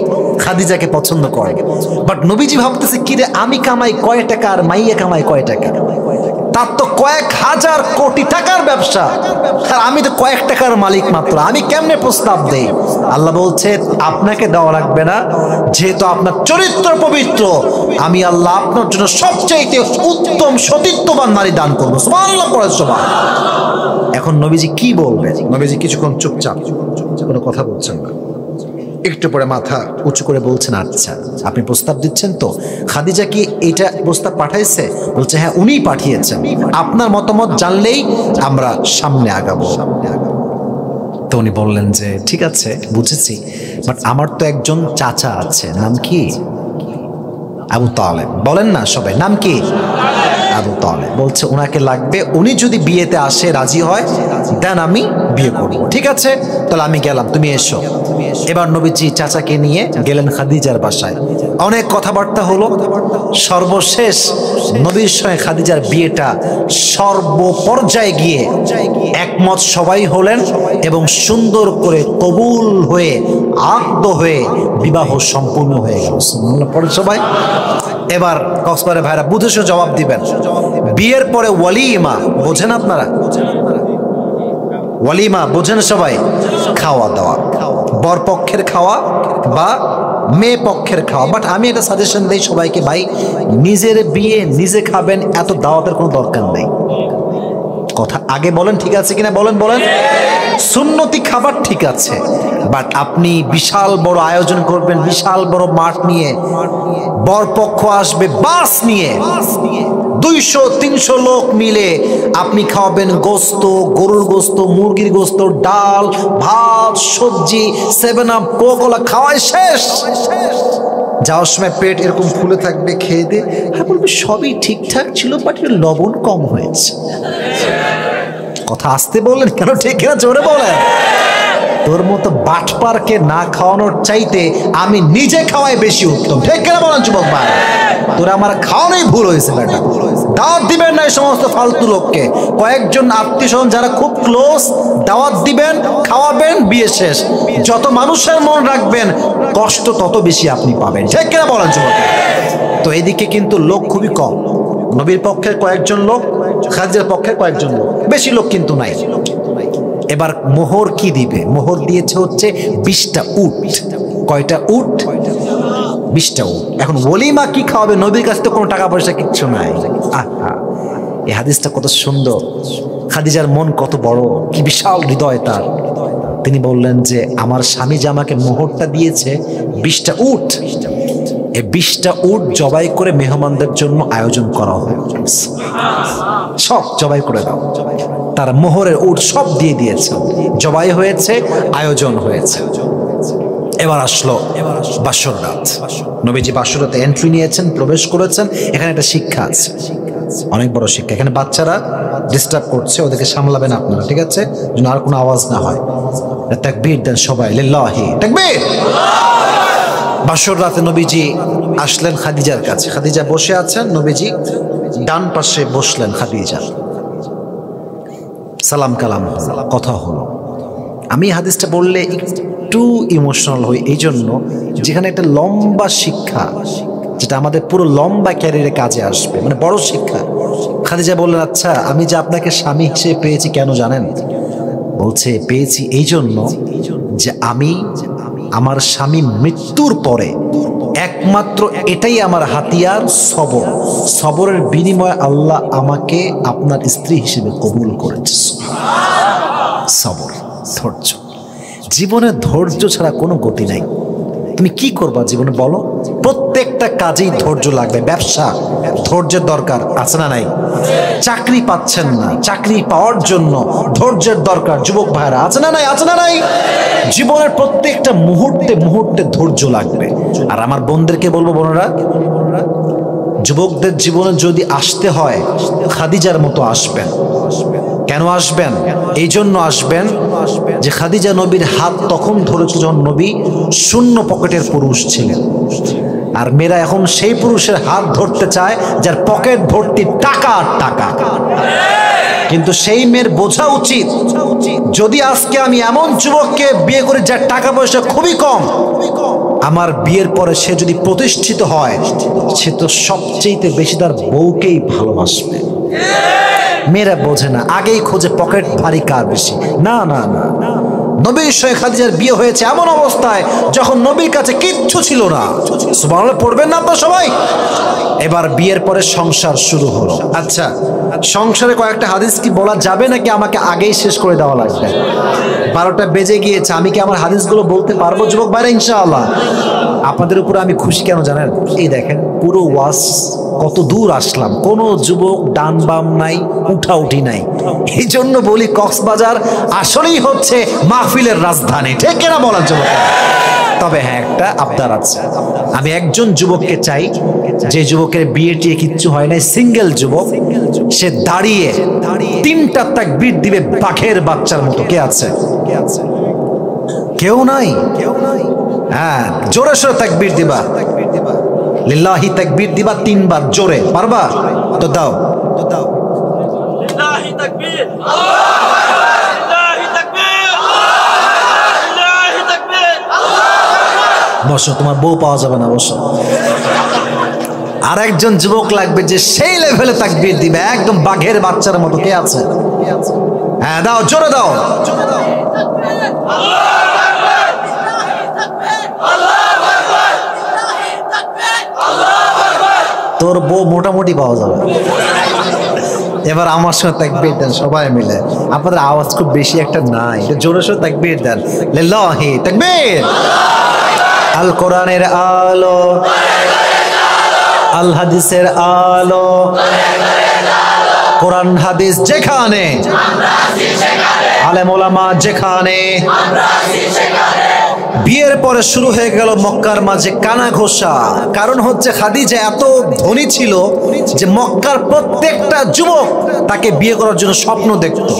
খাদিজাকে পছন্দ করে। বাট নবীজি ভাবতেছে, কিরে আমি কামাই কয় টাকা আর মাইয়া কামাই কয় টাকা, তার তো কয়েক হাজার কোটি টাকার ব্যবসা, আর আমি তো কয়েক টাকার মালিক মাত্র, আমি কেমনে প্রস্তাব দেই? আল্লাহ বলছে, আপনাকে দেওয়া লাগবে না, যেহেতু আপনার চরিত্র পবিত্র, আমি আল্লাহ আপনার জন্য সবচেয়ে উত্তম সতীত্ববান নারী দান করবো। সুবহানাল্লাহ পড়ে সবাই। এখন নবীজি কি বলবে? নবীজি কিছুক্ষণ চুপচাপ, কোনো কথা বলছেন না, একটু পরে মাথা উঁচু করে বলছেন, আচ্ছা আপনি প্রস্তাব দিচ্ছেন তো, খাদিজা কি এটা প্রস্তাব পাঠাইছে? বলছে, হ্যাঁ উনিই পাঠিয়েছেন, আপনার মতামত জানলেই আমরা সামনে আগাবো। তো উনি বললেন যে ঠিক আছে বুঝেছি, বাট আমার তো একজন চাচা আছে, নাম কি? আবু তালেব। বলেন না সবাই, নাম কি? আবু তালেব। বলছে ওনাকে লাগবে, উনি যদি বিয়েতে আসে রাজি হয় দেন আমি বিয়ে করব। ঠিক আছে তাহলে আমি গেলাম, তুমি এসো। এবার নবীজি চাচাকে নিয়ে গেলেন খাদিজার বাসায়, অনেক কথাবার্তা হলো। সর্বশেষ নবীর সঙ্গে খাদিজার বিয়েটা সর্বপর্যায়ে গিয়ে একমত সবাই হলেন এবং সুন্দর করে কবুল হয়ে আকদ হয়ে বিবাহ সম্পূর্ণ হয়ে গেল। পরে সবাই এবার কক্সবাজারের ভাইরা বুঝে জবাব দিবেন। বিয়ের পরে ওয়ালিমা বোঝেন আপনারা? ওয়ালিমা বোঝেন সবাই? খাওয়া দাওয়া, বর পক্ষের খাওয়া বা মেয়ে পক্ষের খাওয়া। বাট আমি এটা সাজেশন দিই সবাইকে, ভাই নিজের বিয়ে নিজে খাবেন, এত দাওয়াতের কোনো দরকার নেই। কথা আগে বলেন, ঠিক আছে কিনা বলেন? বলেন সুন্নতি খাবার ঠিক আছে, বাট আপনি বিশাল বড় আয়োজন করবেন, বিশাল বড় মাঠ নিয়ে, বরপক্ষ আসবে বাস নিয়ে, 200-300 লোক মিলে আপনি খাওয়াবেন গোস্ত, গরুর গোস্ত, মুরগির গোস্ত, ডাল ভাত সবজি, 7 আপ কোলা খাওয়াই শেষ। যাওয়ার সময় পেট এরকম ফুলে থাকবে, খেয়ে দিয়ে হ্যাঁ বলবে সবই ঠিকঠাক ছিল, বাট লবণ কম হয়েছে। কথা আসতে বললেন কেন, ঠিক কিনা জোরে বলেন। তোর মতো বাটপারকে না খাওয়ানোর চাইতে আমি নিজে খাওয়াই বেশি উত্তম, ঠিক কিনা বলেন যুবক ভাই? তোরা আমার খাওয়ানোই ভুল হয়েছে বেটা। দাওয়াত দিবেন না এই সমস্ত ফালতু লোককে, কয়েকজন আত্মীয় স্বজন যারা খুব ক্লোজ দাওয়াত দিবেন, খাওয়াবেন, বিয়ে শেষ। যত মানুষের মন রাখবেন কষ্ট তত বেশি আপনি পাবেন, ঠিক কিনা বলেন যুবক? তো এদিকে কিন্তু লোক খুবই কম, নবীর পক্ষের কয়েকজন লোক, খাদিজার পক্ষের কয়েকজন লোক, বেশি লোক কিন্তু নাই। এবার মোহর কি দিবে? মোহর দিয়েছে হচ্ছে 20টা উট। কয়টা উট? 20টা উট। এখন ওলিমা কি খাওয়াবে? নবীর কাছে তো কোনো টাকা পয়সা কিচ্ছু নাই। আহা, এই হাদিসটা কত সুন্দর, খাদিজার মন কত বড়, কি বিশাল হৃদয় তার। তিনি বললেন যে আমার স্বামী যে আমাকে মোহরটা দিয়েছে 20টা উট, এই 20টা উট জবাই করে মেহমানদের জন্য আয়োজন করা হয়, সব জবাই করে দাও। তার মোহরের উট সব দিয়ে দিয়েছে, জবাই হয়েছে, আয়োজন হয়েছে। এবার আসলো বাসর রাত। নবীজি বাসর রাতে এন্ট্রি নিয়েছেন, প্রবেশ করেছেন। এখানে একটা শিক্ষা আছে, অনেক বড় শিক্ষা। এখানে বাচ্চারা ডিস্টার্ব করছে, ওদেরকে সামলাবেন আপনারা, ঠিক আছে? যেন আর কোনো আওয়াজ না হয়। তাকবীর দেন সবাই, লিল্লাহি তাকবীর। বাসর রাতে নবীজি আসলেন খাদিজার কাছে। খাদিজা বসে আছেন, নবীজি ডান পাশে বসলেন খাদিজা। সালাম কালাম কথা হলো। আমি হাদিসটা বললে একটু ইমোশনাল হই, এই জন্য যেখানে একটা লম্বা শিক্ষা, যেটা আমাদের পুরো লম্বা ক্যারিয়ারে কাজে আসবে, মানে বড় শিক্ষা। খাদিজা বললেন, আচ্ছা আমি যে আপনাকে স্বামী হিসেবে পেয়েছি কেন জানেন? বলছে, পেয়েছি এই জন্য যে আমি আমার স্বামী মৃত্যুর পরে একমাত্র এটাই আমার হাতিয়ার, সবর। সবরের বিনিময়ে আল্লাহ আমাকে আপনার স্ত্রী হিসেবে কবুল করেছে। সবর, ধৈর্য। জীবনে ধৈর্য ছাড়া কোনো গতি নাই। তুমি কি করবা জীবনে বলো? প্রত্যেকটা কাজেই ধৈর্য লাগবে। ব্যবসা, ধৈর্যের দরকার আছে না নাই? চাকরি পাচ্ছেন না, চাকরি পাওয়ার জন্য ধৈর্যের দরকার। যুবক ভাইরা আছে না নাই? আছে না নাই? জীবনের প্রত্যেকটা মুহূর্তে মুহূর্তে ধৈর্য লাগবে। আর আমার বোনদেরকে বলবো, বোনেরা, যুবকদের জীবনে যদি আসতে হয় খাদিজার মতো আসবেন। কেন আসবেন? এই জন্য আসবেন যে খাদিজা নবীর হাত তখন ধরেছিল যখন নবী শূন্য পকেটের পুরুষ ছিলেন। আর মেয়েরা এখন সেই পুরুষের হাত ধরতে চায় যার পকেট ভর্তি টাকা আর টাকা। কিন্তু সেই মেয়ের বোঝা উচিত, যদি আজকে আমি এমন যুবককে বিয়ে করি যার টাকা পয়সা খুবই কম, আমার বিয়ের পরে সে যদি প্রতিষ্ঠিত হয়, সে তো সবচেয়ে বেশি তার বউকেই ভালোবাসবে। মেয়েরা বোঝে না, আগেই খোঁজে পকেট ভারী কার বেশি। না না না, নবীর সঙ্গে খাদিজার বিয়ে হয়েছে এমন অবস্থায় যখন নবীর কাছে কিচ্ছু ছিল না। সুবহানাল্লাহ পড়বেন না আপনারা সবাই? এবার বিয়ের পরে সংসার শুরু হলো। আচ্ছা, সংসারে কয়েকটা হাদিস কি বলা যাবে নাকি আমাকে আগেই শেষ করে দেওয়া লাগবে? 12টা বেজে গিয়েছে, আমি কি আমার হাদিসগুলো বলতে পারবো যুবক ভাইরা? ইনশাআল্লাহ। আপনাদের উপরে আমি খুশি কেন জানেন? এই দেখেন পুরো ওয়াজ কত দূর আসলাম, কোনো যুবক ডান বাম নাই, উঠা উঠি নাই। এই জন্য বলি কক্সবাজার আসলেই হচ্ছে মাহফিলের রাজধানী। ঠিক কিনা বলার যুবক? তবে হ্যাঁ, একটা আবদার আছে। আমি একজন যুবককে চাই, যে যুবকের বিয়ে টিয়ে কিচ্ছু হয় নাই, সিঙ্গেল যুবক, সে দাঁড়িয়ে 3টা তাকবীর দিবে বাঘের বাচ্চার মতো। কে আছে? কেউ নাই? হ্যাঁ, জোরে সোরে তাকবীর দিবা, লিল্লাহি তাকবীর দিবা 3 বার জোরে। পারবা তো? দাও লিল্লাহি তাকবীর, লিল্লাহি তাকবীর, লিল্লাহি তাকবীর। বসো, তোমার বউ পাওয়া যাবে না, বসো। আর একজন যুবক লাগবে যে সেই লেভেলে তাকবীর দিবে একদম বাঘের বাচ্চার মতো। কে আছে? হ্যাঁ, দাও, জোরে দাও। তোর বউ মোটামুটি পাওয়া যাবে। এবার আমার সাথে তাকবীর দেন সবাই মিলে। আপনাদের আওয়াজ খুব বেশি একটা নাই, জোরে সোরে তাকবীর দেন। লিল্লাহি তাকবীর। আল কোরআনের আলো, আল হাদিসের আলো, কোরআন হাদিস যেখানে, আলেম ওলামা যেখানে। বিয়ের পরে শুরু হয়ে গেল মক্কার মাঝে কানা ঘোষা। কারণ হচ্ছে খাদিজা এত ধনী ছিল যে মক্কার প্রত্যেকটা যুবক তাকে বিয়ে করার জন্য স্বপ্ন দেখত।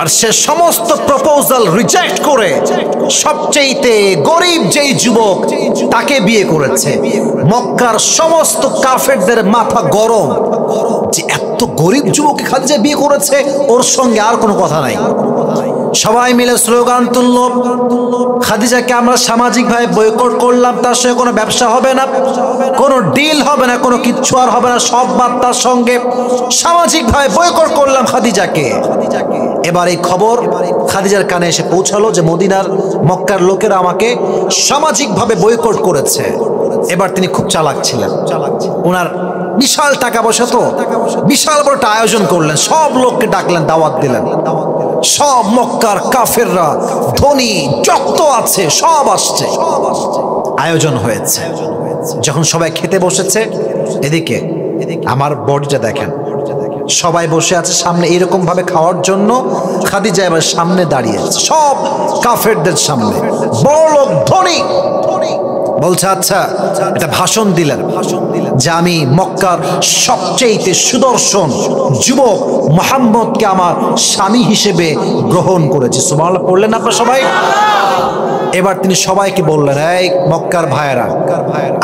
আর সে সমস্ত প্রপোজাল রিজেক্ট করে সবচেয়ে গরিব যেই যুবক তাকে বিয়ে করেছে। মক্কার সমস্ত কাফেরদের মাথা গরম যে এত গরিব যুবক খাদিজা বিয়ে করেছে, ওর সঙ্গে আর কোনো কথা নাই। সবাই মিলে স্লোগান তুলল, খাদিজাকে আমরা সামাজিকভাবে বয়কট করলাম, তার সঙ্গে কোনো ব্যবসা হবে না, কোনো ডিল হবে না, কোনো কিচ্ছু আর হবে না, সব বাদ তার সঙ্গে। সামাজিকভাবে বয়কট করলাম খাদিজাকে। এবার এই খবর খাদিজার কানে এসে পৌঁছালো যে মদিনার মক্কার লোকেরা আমাকে সামাজিকভাবে বয়কট করেছে। এবার তিনি খুব চালাক ছিলেন, ওনার বিশাল টাকা পয়সা, তো বিশাল বড় একটা আয়োজন করলেন, সব লোককে ডাকলেন, দাওয়াত দিলেন। সব মক্কার কাফেররা, ধনী যত আছে সব আসছে, আয়োজন হয়েছে। যখন সবাই খেতে বসেছে, এদিকে আমার বডিটা দেখেন, সবাই বসে আছে সামনে এরকম ভাবে খাওয়ার জন্য। খাদিজা এবার সামনে দাঁড়িয়ে আছে, সব কাফেরদের সামনে, বড় লোক ধনী বলছে আচ্ছা এটা ভাষণ দিলেন যে আমি মক্কার সবচেয়ে সুদর্শন যুবক মুহাম্মদকে আমার স্বামী হিসেবে গ্রহণ করেছি। সুবহানাল্লাহ পড়লেন আপনারা সবাই। এবার তিনি সবাইকে বললেন, এই মক্কার ভাইয়েরা,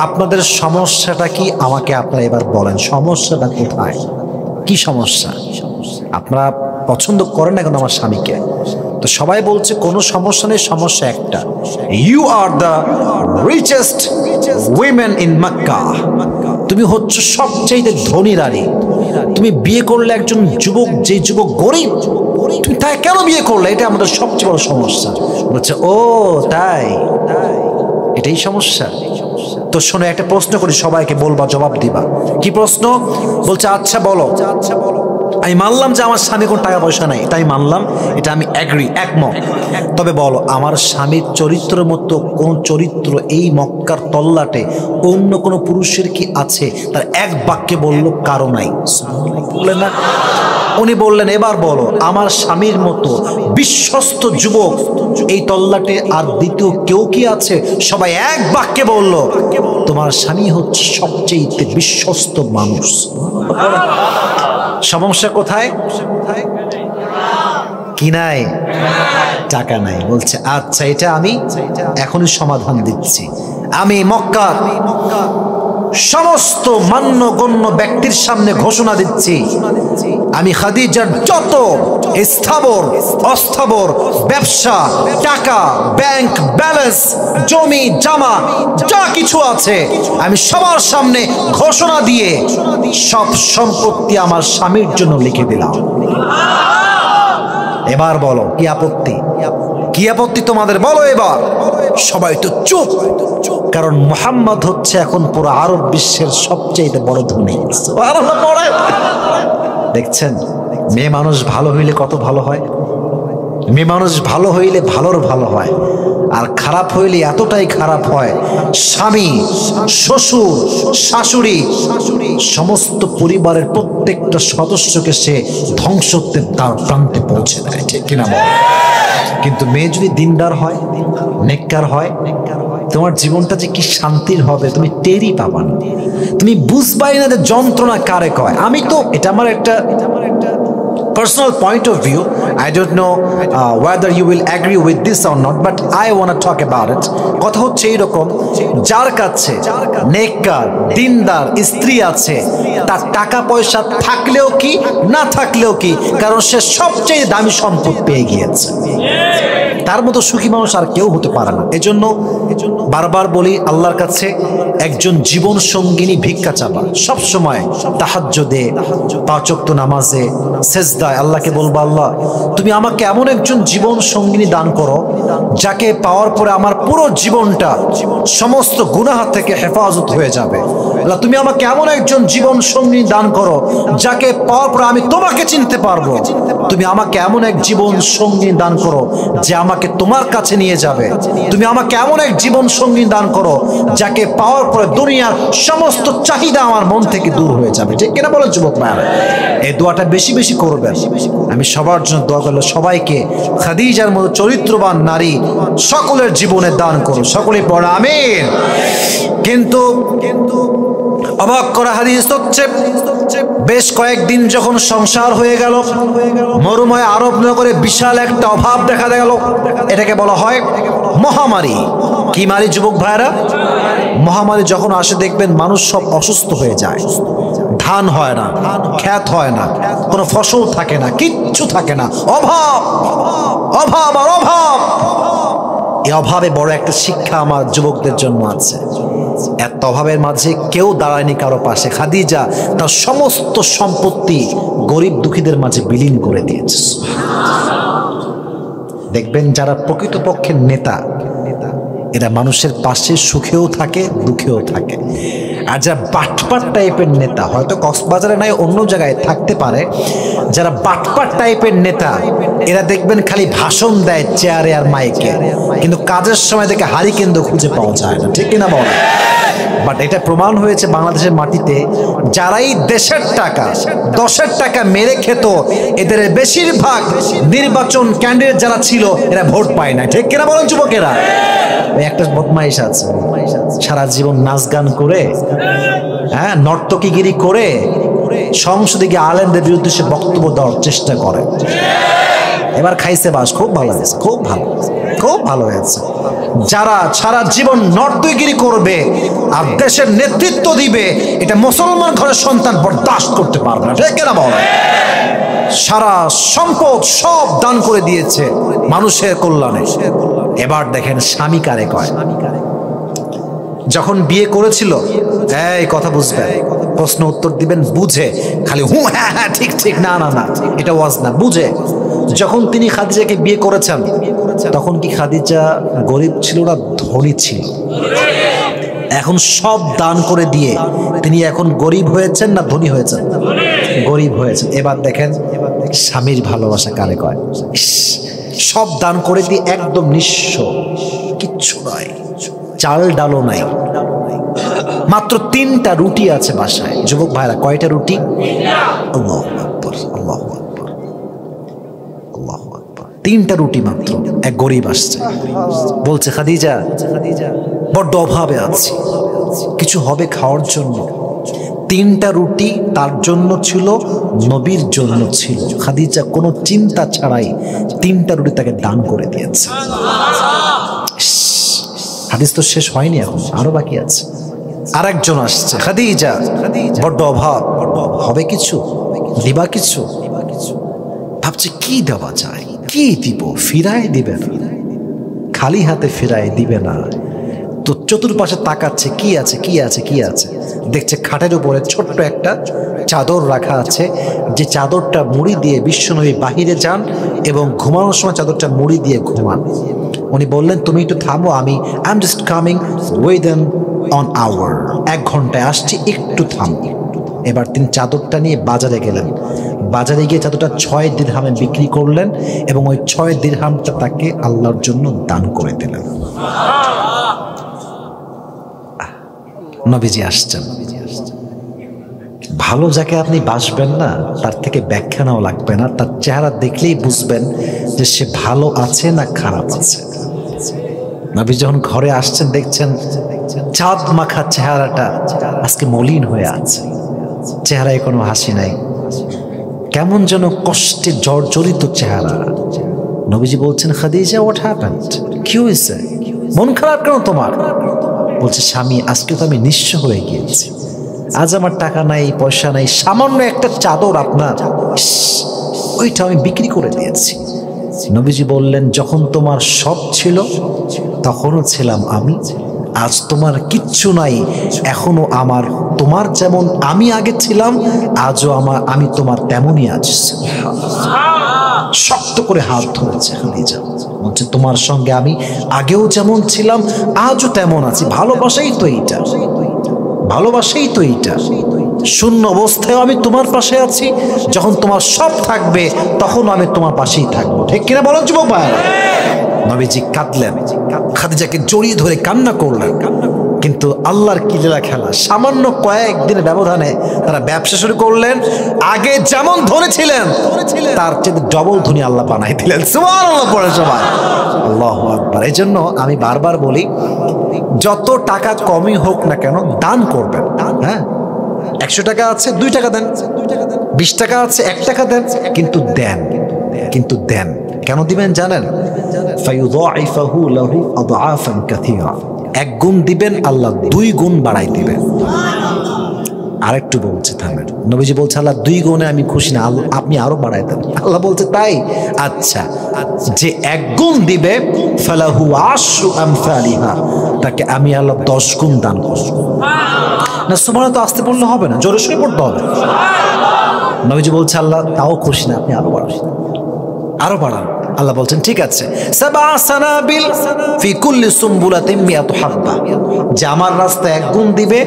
আপনাদের সমস্যাটা কি আমাকে আপনারা এবার বলেন, সমস্যাটা কোথায়, কি সমস্যা? আপনারা পছন্দ করেন না কেন আমার স্বামীকে? তো সবাই বলছে কোনো সমস্যা নেই, সমস্যা একটা, you are the richest women in Mecca. তুমি হচ্ছে সবচেয়ে ধনী নারী। তুমি বিয়ে করলে একজন যুবক, যে যুবক গরিব, তুমি তাই কেন বিয়ে করলে? এটা আমাদের সবচেয়ে বড় সমস্যা। বলছে ও তাই, এটাই সমস্যা। তো শোনো একটা প্রশ্ন করি, সবাইকে বলবা, জবাব দিবা। কি প্রশ্ন? বলছে আচ্ছা বলো, আমি মানলাম যে আমার স্বামী কোন টাকা পয়সা নাই, তাই মানলাম, এটা আমি একমত। তবে বলো আমার স্বামীর চরিত্রের মতো কোন চরিত্র এই মক্কার তল্লাটে অন্য কোন পুরুষের কি আছে? তার এক বাক্যে বললো কারো নাই। বললেন না? উনি বললেন এবার বলো আমার স্বামীর মতো বিশ্বস্ত যুবক এই তল্লাটে আর দ্বিতীয় কেউ কি আছে? সবাই এক বাক্যে বলল তোমার স্বামী হচ্ছে সবচেয়ে বিশ্বস্ত মানুষ। সমস্যা কোথায়? কি নাই? টাকা নাই। বলছে আচ্ছা এটা আমি এখনই সমাধান দিচ্ছি। আমি মক্কার সমস্ত মান্যগণ্য ব্যক্তির সামনে ঘোষণা দিচ্ছি, আমি খাদিজার যত স্থাবর অস্থাবর ব্যবসা, টাকা, ব্যাংক ব্যালেন্স, জমি জামা যা কিছু আছে, আমি সবার সামনে ঘোষণা দিয়ে সব সম্পত্তি আমার স্বামীর জন্য লিখে দিলাম। এবার বলো কি আপত্তি? কি আপত্তি তোমাদের? বলো এবার। সবাই তো চুপ, কারণ মুহাম্মদ হচ্ছে এখন পুরো আরব বিশ্বের সবচেয়ে বড় ধনী। দেখছেন মেয়ে মানুষ ভালো হইলে কত ভালো হয়, মেয়ে মানুষ ভালো হইলে ভালোর ভালো হয়, আর খারাপ হইলে এতটাই খারাপ হয়, স্বামী শ্বশুর শাশুড়ি সমস্ত পরিবারের প্রত্যেকটা সদস্যকে সে ধ্বংসত্বের দ্বার প্রান্তে পৌঁছে দেয়। ঠিক কিনা বল? কিন্তু মেয়ে যদি দিনদার হয়, নেককার হয়, তোমার জীবনটা যে কি শান্তির হবে তুমি টেরই পাবা না, তুমি বুঝবাই না যে যন্ত্রণা কারে কয়। আমি তো এটা আমার একটা personal point of view. I don't know whether you will agree with this or not, but I want to talk about it. কথা হচ্ছে এইরকম, যার কাছে নেককার দিনদার স্ত্রী আছে, তার টাকা পয়সা থাকলেও কি না থাকলেও কি, কারণ সে সবচেয়ে দামি সম্পদ পেয়ে গিয়েছে। তার মতো সুখী মানুষ আর কেউ হতে পারে না। এজন্য বারবার বলি আল্লাহর কাছে একজন জীবন সঙ্গিনী ভিক্ষা চাবা। সব সময় তাহাজ্জুদে, পাঁচ ওয়াক্ত নামাজে, সেজদায় আল্লাহকে বলবা আল্লাহ তুমি আমাকে এমন একজন জীবন সঙ্গিনী দান করো যাকে পাওয়ার পরে আমার পুরো জীবনটা সমস্ত গুনাহ থেকে হেফাজত হয়ে যাবে। আল্লাহ তুমি আমাকে এমন একজন জীবন সঙ্গিনী দান করো যাকে পাওয়ার পরে আমি তোমাকে চিনতে পারবো। তুমি আমাকে এমন এক জীবন সঙ্গিনী দান করো যে আমাকে তোমার কাছে নিয়ে যাবে। তুমি আমাকে এমন এক জীবন সঙ্গী দান করো যাকে পাওয়ার পরে দুনিয়ার সমস্ত চাহিদা আমার মন থেকে দূর হয়ে যাবে। ঠিক কিনা বলেন যুবক ভাইরা? এই দোয়াটা বেশি বেশি করবেন। আমি সবার জন্য দোয়া করলে সবাইকে খাদিজার মতো চরিত্রবান নারী সকলের জীবনে দান করো। সকলে পড়ে আমিন। কিন্তু অবাক করা হাদিস হচ্ছে বেশ কয়েকদিন যখন সংসার হয়ে গেল, মরুময় আরব নগরে বিশাল একটা অভাব দেখা গেল। এটাকে বলা হয় মহামারী। কি মারি যুবক ভাইরা? মহামারী যখন আসে দেখবেন মানুষ সব অসুস্থ হয়ে যায়, ধান হয় না, ক্ষেত হয় না, কোনো ফসল থাকে না, কিচ্ছু থাকে না, অভাব অভাব আর অভাব। এই অভাবে বড় একটা শিক্ষা আমার যুবকদের জন্য আছে। এত অভাবের মাঝে কেউ দাঁড়ায়নি কারো পাশে। খাদিজা তার সমস্ত সম্পত্তি গরিব দুঃখীদের মাঝে বিলীন করে দিয়েছে। দেখবেন যারা প্রকৃতপক্ষের নেতা এরা মানুষের পাশে সুখেও থাকে দুঃখেও থাকে। আর যারা বাটপাট টাইপের নেতা, হয়তো কক্সবাজারে নাই অন্য জায়গায় থাকতে পারে, যারা বাটপাট টাইপের নেতা এরা দেখবেন খালি ভাষণ দেয় চেয়ারে আর মাইকে, কিন্তু কাজের সময় থেকে হারি কেন্দ্র খুঁজে পাওয়া যায় না। ঠিক কিনা বল? বাট এটা প্রমাণ হয়েছে বাংলাদেশের মাটিতে যারাই দেশের টাকা, দশের টাকা মেরে খেত, এদের বেশিরভাগ নির্বাচন ক্যান্ডিডেট যারা ছিল এরা ভোট পায় না। ঠিক কিনা বলেন যুবকেরা? একটা বদমাইশ আছে, সারা জীবন নাচ গান করে, হ্যাঁ, নর্তকীগিরি করে সংসদে গিয়ে আলেমদের বিরুদ্ধে সে বক্তব্য দেওয়ার চেষ্টা করে। এবার খাইছে বাস, খুব ভালো হয়েছে, খুব ভালো, খুব ভালো হয়েছে। যারা সারা জীবন নর্তকীগিরি করবে আর দেশের নেতৃত্ব দিবে, এটা মুসলমান ঘরের সন্তান বরদাস্ত করতে পারবে না, ঠিক না বলে? সারা সম্পদ সব দান করে দিয়েছে মানুষের কল্যাণে। এবার দেখেন স্বামী কারে কয়। যখন বিয়ে করেছিল, এই কথা বুঝবে, প্রশ্ন উত্তর দিবেন বুঝে, খালি হু হ্যাঁ হ্যাঁ ঠিক ঠিক না না না এটা ওয়াজ না, বুঝে। যখন তিনি খাদিজাকে বিয়ে করেছেন তখন কি খাদিজা গরিব ছিল না ধনী ছিল? এখন সব দান করে দিয়ে তিনি এখন গরিব হয়েছেন না ধনী হয়েছেন? গরিব হয়েছেন। এবার দেখেন স্বামীর ভালোবাসা কারে কয়। সব দান করে দিয়ে একদম নিঃস্ব, কিচ্ছু নয়, চাল ডালও নাই, মাত্র 3টা রুটি আছে বাসায়। যুবক ভাইরা, কয়টা রুটি? আল্লাহু আকবার, আল্লাহু আকবার, আল্লাহু আকবার। 3টা রুটি মাত্র। এক গরিব আসছে, বলছে খাদিজা বড্ড অভাবে আছি, কিছু হবে খাওয়ার জন্য? 3টা রুটি তার জন্য ছিল, নবীর জন্য ছিল। খাদিজা কোনো চিন্তা ছাড়াই 3টা রুটি তাকে দান করে দিয়েছে। হাদিস তো শেষ হয়নি, এখন আরো বাকি আছে। আরেকজন আসছে, খাদিজা বড্ড অভাব, হবে কিছু, দিবা কিছু? ভাবছে কি দেওয়া যায়, কি দিব? ফিরায় দিবে না, খালি হাতে ফিরায় দিবে না। তো চতুর্পাশে তাকাচ্ছে, কি আছে কি আছে কি আছে। দেখছে খাটের উপরে ছোট্ট একটা চাদর রাখা আছে, যে চাদরটা মুড়ি দিয়ে বিশ্বনবী বাহিরে যান এবং ঘুমানোর সময় চাদরটা মুড়ি দিয়ে ঘুমান। উনি বললেন তুমি একটু থামো, আমি I am just coming within an hour, 1 ঘন্টায় আসছি, একটু থাম। এবার তিনি চাদরটা নিয়ে বাজারে গেলেন, বাজারে গিয়ে চাদরটা 6 দিরহামে বিক্রি করলেন এবং ওই 6 দিরহামটা তাকে আল্লাহর জন্য দান করে দিলেন। নবীজি আসছেন। ভালো যাকে আপনি বাসবেন না, তার থেকে ব্যাখ্যা নাও লাগবে না, তার চেহারা দেখলেই বুঝবেন যে সে ভালো আছে না খারাপ আছে। নবী যখন ঘরে আসছেন দেখছেন চাঁদ মাখা চেহারাটা আজকে মলিন হয়ে আছে, চেহারায় কোনো হাসি নাই, কেমন যেন কষ্টে জর্জরিত চেহারা। নবীজি বলছেন খাদিজা হোয়াট হ্যাপেন্ড, কি হয়েছে, মন খারাপ কেন তোমার? বলছে স্বামী আজকে তো আমি নিঃস্ব হয়ে গিয়েছি, আজ আমার টাকা নাই পয়সা নাই, সামান্য একটা চাদর আপনার, ওইটা আমি বিক্রি করে দিয়েছি। নবীজি বললেন যখন তোমার সব ছিল তখনও ছিলাম আমি, আজ তোমার কিচ্ছু নাই, এখনো আমার তোমার যেমন আমি আগে ছিলাম, আজও আমি তোমার তেমনই আছি। শক্ত করে হাত ধরেছে খাদিজা, বলছে তোমার সঙ্গে আমি আগেও যেমন ছিলাম আজও তেমন আছি। ভালোবাসাই তো এইটা, ভালোবাসাই তো এইটা। শূন্য অবস্থায় আমি তোমার পাশে আছি, যখন তোমার সব থাকবে তখন আমি তোমার পাশেই থাকবো, ঠিক কিনা বলো যুবক ভাই? নবীজি কাঁদলেন, খাদিজাকে জড়িয়ে ধরে কান্না করলেন। কিন্তু আল্লাহর কি লীলা খেলা, সামান্য কয়েকদিনের ব্যবধানে তারা ব্যবসা শুরু করলেন। আগে যেমন ধনী ছিলেন তার চেয়ে ডবল ধনী আল্লাহ বানাই দিলেন। সুবহানাল্লাহ পড়ে সবাই, আল্লাহু আকবার। এই জন্য আমি বারবার বলি, যত টাকা কমই হোক না কেন দান করবেন। হ্যাঁ, 100 টাকা আছে 2 টাকা দেন, 20 টাকা আছে 1 টাকা দেন, কিন্তু দেন, কিন্তু দেন। কেন দিবেন জানেন? ফায়ুযাইফাহু লাহু আদআফান কাসীরা, 1 গুণ দিবেন আল্লাহ 2 গুণ বাড়াই দিবেন। আরেকটু বলছে থামেন, নবীজি বলছে আল্লাহ 2 গুণে আমি খুশি না, আপনি আরো বাড়াই দেন। আল্লাহ বলছে তাই, আচ্ছা যে 1 গুণ দিবে ফালাহু আশরু আমসালিহা, তাকে আমি আল্লাহ 10 গুণ দান করব। না সুবহানাল্লাহ তো আসতে বললে হবে না, জোরে সোরে পড়তে হবে। নবীজি বলছে আল্লাহ তাও খুশি না, আপনি আরো বাড়ান, আরো বাড়ান। আল্লাহ বলছেন ঠিক আছে, সাবা সানাবিল ফি কুল্লি সুমবুলাতিন মিয়াতু হাব্বা, যে আমার রাস্তায় 1 গুণ দিবে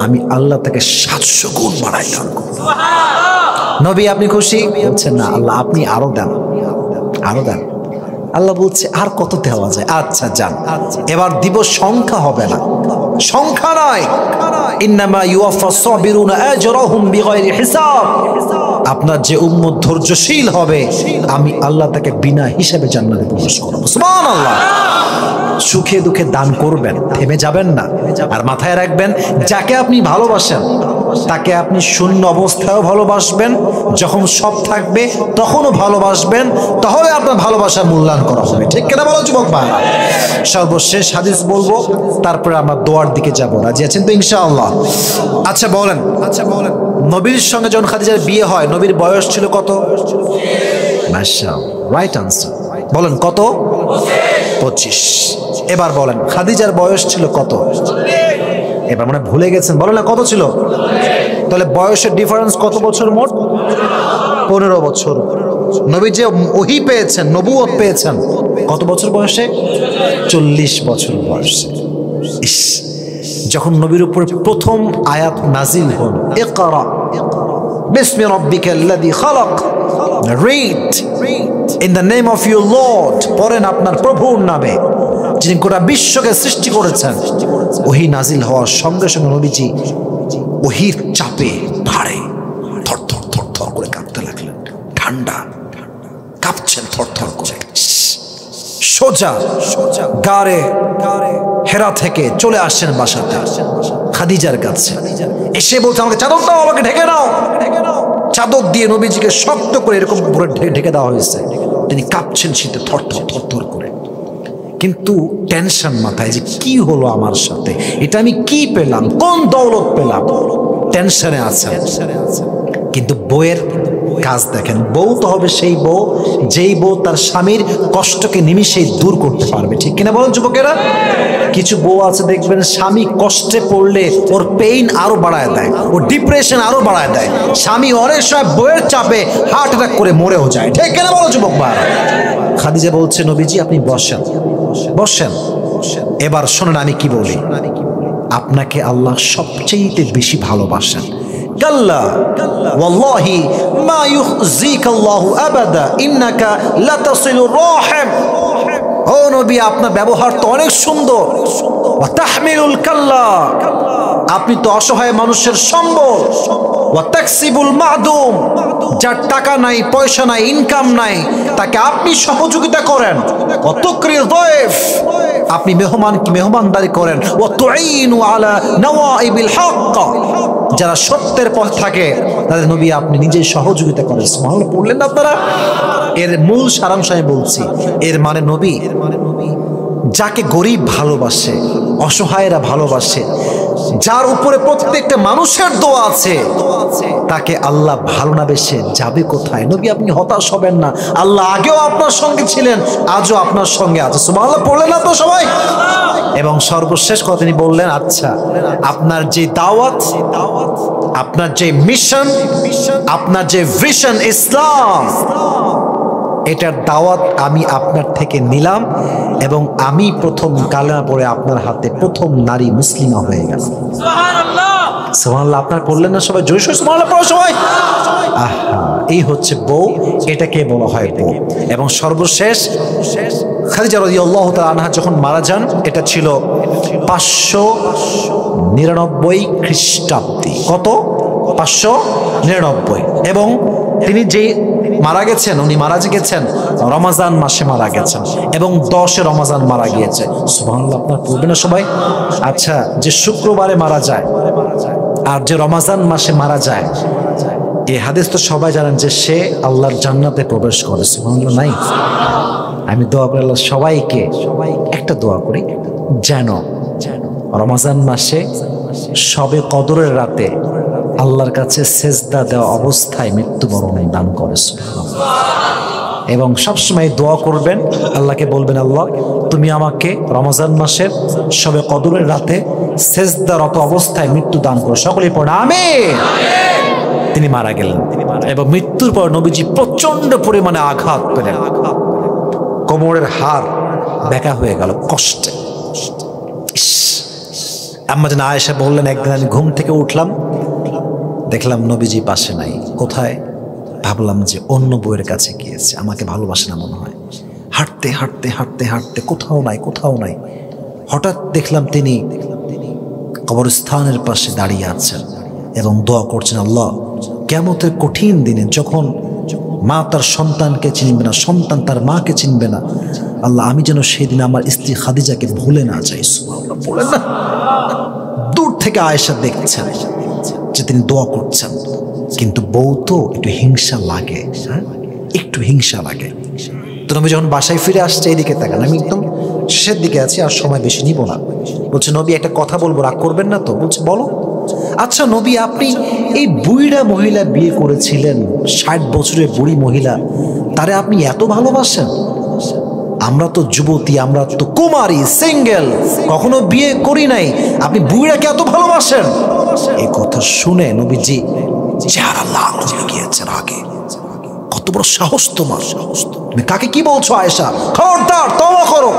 আমি আল্লাহ তাকে 700 গুণ বাড়াই দান করব। নবী আপনি খুশি? বলছেন না আল্লাহ আপনি আরো দেন, আরো দেন। আল্লাহ বলছে আর কত দেওয়া যায়? আচ্ছা যান, এবার দিব, সংখ্যা হবে না, সংখ্যা নয়। ইন্নামা ইউওয়াফাস সাবিরুনা আজরাহুম বিগাইরি হিসাব, আপনার যে উম্মত ধৈর্যশীল হবে আমি আল্লাহ তাকে বিনা হিসাবে জান্নাতে প্রবেশ করাবো। সুবহানাল্লাহ। সুখে দুঃখে দান করবেন, থেমে যাবেন না। আর মাথায় রাখবেন, যাকে আপনি ভালোবাসেন তাকে আপনি শূন্য অবস্থায়ও ভালোবাসবেন, যখন সব থাকবে তখনও ভালোবাসবেন, তাহলে আপনার ভালোবাসার মূল্যায়ন করা হবে। ঠিক কিনা বলো যুবক ভাই? সর্বশেষ হাদিস বলবো, তারপরে আমরা দোয়ার দিকে যাব। রাজি আছেন তো ইনশাআল্লাহ? আচ্ছা বলেন, নবীর সঙ্গে যখন খাদিজার বিয়ে হয়, নবীর বয়স ছিল কত? মাশাআল্লাহ, রাইট আনসার। বলেন কত? 25। এবার বলেন খাদিজার বয়স ছিল কত? এবার মানে ভুলে গেছেন, বলেন না কত ছিল? তাহলে বয়সের ডিফারেন্স কত বছর মোট? 15 বছর। নবী যে ওহী পেয়েছেন, নবুয়ত পেয়েছেন কত বছর বয়সে? 40 বছর বয়সে। ইস, যখন নবীর উপরে প্রথম আয়াত নাজিল হল, ইকরা বিসমি রাব্বিকাল্লাযী খালাক, read in the name of your Lord, পড়েন আপনার প্রভুর নামে যিনি গোটা বিশ্বকে সৃষ্টি করেছেন। ওহী নাজিল হওয়ার সঙ্গে সঙ্গে নবীজি ওহীর চাপে ভারে থরথর থরথর করে কাঁপতে লাগলেন। ঠান্ডা কাঁপছেন থরথর করে। সোজা গারে হেরা থেকে চলে আসছেন বাসাতে খাদিজার কাছে। এসে বলছে, আমাকে চাদর দাও, আমাকে ঢেকে নাও। চাদর দিয়ে নবীজিকে শক্ত করে এরকম পুরো ঢেকে দেওয়া হয়েছে। তিনি কাঁপছেন শীতে থরথর থরথর করে, কিন্তু টেনশন মাথায়, যে কি হলো আমার সাথে, এটা আমি কি পেলাম, কোন দৌলত পেলাম, টেনশনে আছে। কিন্তু বউয়ের কাজ দেখেন, বউ তো হবে সেই বউ যেই বউ তার স্বামীর কষ্টকে নিমিষেই দূর করতে পারবে। ঠিক কিনা বলেন যুবকেরা? কিছু বউ আছে দেখবেন, স্বামী কষ্টে পড়লে ওর পেইন আরো বাড়ায় দেয়, ওর ডিপ্রেশন আরো বাড়ায় দেয়। স্বামী অনেক সময় বউয়ের চাপে হার্ট অ্যাটাক করে মরেও যায়। ঠিক কিনা বলো যুবক ভাই? খাদিজা বলছে, নবীজি আপনি বসেন বসেন। এবার শোনেন আমি কি বলি। আপনাকে আল্লাহ সবচেয়ে বেশি ভালোবাসেন। কাল্লা ওয়াল্লাহি মা ইউখজিকাল্লাহু আবাদা ইন্নাকা লাতাসিলুর রাহিম। ও নবী, আপনার ব্যবহার তো অনেক সুন্দর। ওয়া তাহমিলুল কাল্লা, আপনি তো অসহায় মানুষের সম্বল। ওয়া তাকসিবুল মাদুম, যার টাকা নাই, পয়সা নাই, ইনকাম নাই, তাকে আপনি সহযোগিতা করেন। ওয়া তুকরিল যায়ফ, আপনি মেহমানকে মেহমানদারি করেন। ওয়া তুঈনু আলা নওয়াইবিল হক, যারা সত্যের পথ থাকে তাদের নবী আপনি নিজেই সহযোগিতা করেন। সুবহানাল্লাহ পড়লেন না আপনারা? এর মূল সারাংশ আমি বলছি। এর মানে নবী যাকে গরিব ভালোবাসে, অসহায়রা ভালোবাসে, যার উপরে প্রত্যেকটা মানুষের দোয়া আছে, তাকে আল্লাহ ভালো না বেশে যাবে কোথায়? নবী আপনি হতাশ হবেন না। আল্লাহ আগেও আপনার সঙ্গে ছিলেন, আজও আপনার সঙ্গে আছে। সুবহানাল্লাহ পড়লেন না তো সবাই? এবং সর্বশেষ কথা তিনি বললেন, আচ্ছা আপনার যে দাওয়াত, আপনার যে মিশন, আপনার যে ভিশন ইসলাম, এটার দাওয়াত আমি আপনার থেকে নিলাম এবং আমি প্রথম কালেমা পড়ে আপনার হাতে প্রথম নারী মুসলিমা হয়ে গেল। সুবহানাল্লাহ আপনার পড়লেন না সবাই? জোরে সোরে সুবহানাল্লাহ পড়ো সবাই। আহা, এই হচ্ছে বউ, এটাকে বলা হয় বউ। এবং সর্বশেষ খাদিজা রাদিয়াল্লাহু তাআলা আনহা যখন মারা যান, এটা ছিল 599 খ্রিস্টাব্দে। কত? 599। এবং তিনি যে মারা গেছেন, উনি মারা গেছেন রমাজান মাসে মারা গেছেন এবং 10 রমাজান মারা গিয়েছে। সুবহানাল্লাহ আপনার পড়বে না সবাই? আচ্ছা, যে শুক্রবারে মারা যায় আর যে রমাজান মাসে মারা যায়, এই হাদিস তো সবাই জানেন যে সে আল্লাহর জান্নাতে প্রবেশ করে। সুবহানাল্লাহ নাই? আমি দোয়া করি আল্লাহ সবাইকে একটা দোয়া করি, যেন রমাজান মাসে শবে কদরের রাতে আল্লাহর কাছে সেজদা দেওয়া অবস্থায় মৃত্যুবরণ দান করে। এবং সবসময় দোয়া করবেন, আল্লাহকে বলবেন, আল্লাহ তুমি আমাকে রমজান মাসের শবে কদরের রাতে সেজদারত অবস্থায় মৃত্যু দান করো। সকলেই পড়ে আমিন। তিনি মারা গেলেন এবং মৃত্যুর পর নবীজি প্রচন্ড পরিমাণে আঘাত পেলেন, কোমরের হাড় বেঁকা হয়ে গেল কষ্টে। আম্মা জান আয়েশা বললেন, একদিন আমি ঘুম থেকে উঠলাম, দেখলাম নবীজি পাশে নাই। কোথায়? ভাবলাম যে অন্য বউয়ের কাছে গিয়েছে, আমাকে ভালোবাসে না মনে হয়। হাঁটতে হাঁটতে হাঁটতে হাঁটতে কোথাও নাই, কোথাও নাই। হঠাৎ দেখলাম তিনি কবরস্থানের পাশে দাঁড়িয়ে আছেন এবং দোয়া করছেন, আল্লাহ কিয়ামতের কঠিন দিনে যখন মা তার সন্তানকে চিনবে না, সন্তান তার মাকে চিনবে না, আল্লাহ আমি যেন সেদিন আমার স্ত্রী খাদিজাকে ভুলে না যাই। সুবহানাল্লাহ বলেন না। দূর থেকে আয়েশা দেখছেন যে তিনি দোয়া করছেন, কিন্তু বউ তো একটু হিংসা লাগে, হ্যাঁ একটু হিংসা লাগে। তো নবী যখন বাসায় ফিরে আসছে এদিকে তাকান, আমি একদম শেষের দিকে আছি, আর সময় বেশি নিব না। বলছে নবী একটা কথা বলবো, রাগ করবেন না তো? বলছে বলো। আচ্ছা নবী আপনি এই বুড়া মহিলা বিয়ে করেছিলেন, 60 বছরের বুড়ি মহিলা, তারে আপনি এত ভালোবাসেন? আমরা তো যুবতী, আমরা তো কুমারী, সিঙ্গেল, কখনো বিয়ে করি নাই, আপনি বুড়াকে এত ভালোবাসেন? এই কথা শুনে নবীজি চেহারা লাল হয়ে গিয়েছেন আগে। কত বড় সাহস তোমার! তুমি কাকে কি বলছো আয়েশা? খবরদার, তওবা করো।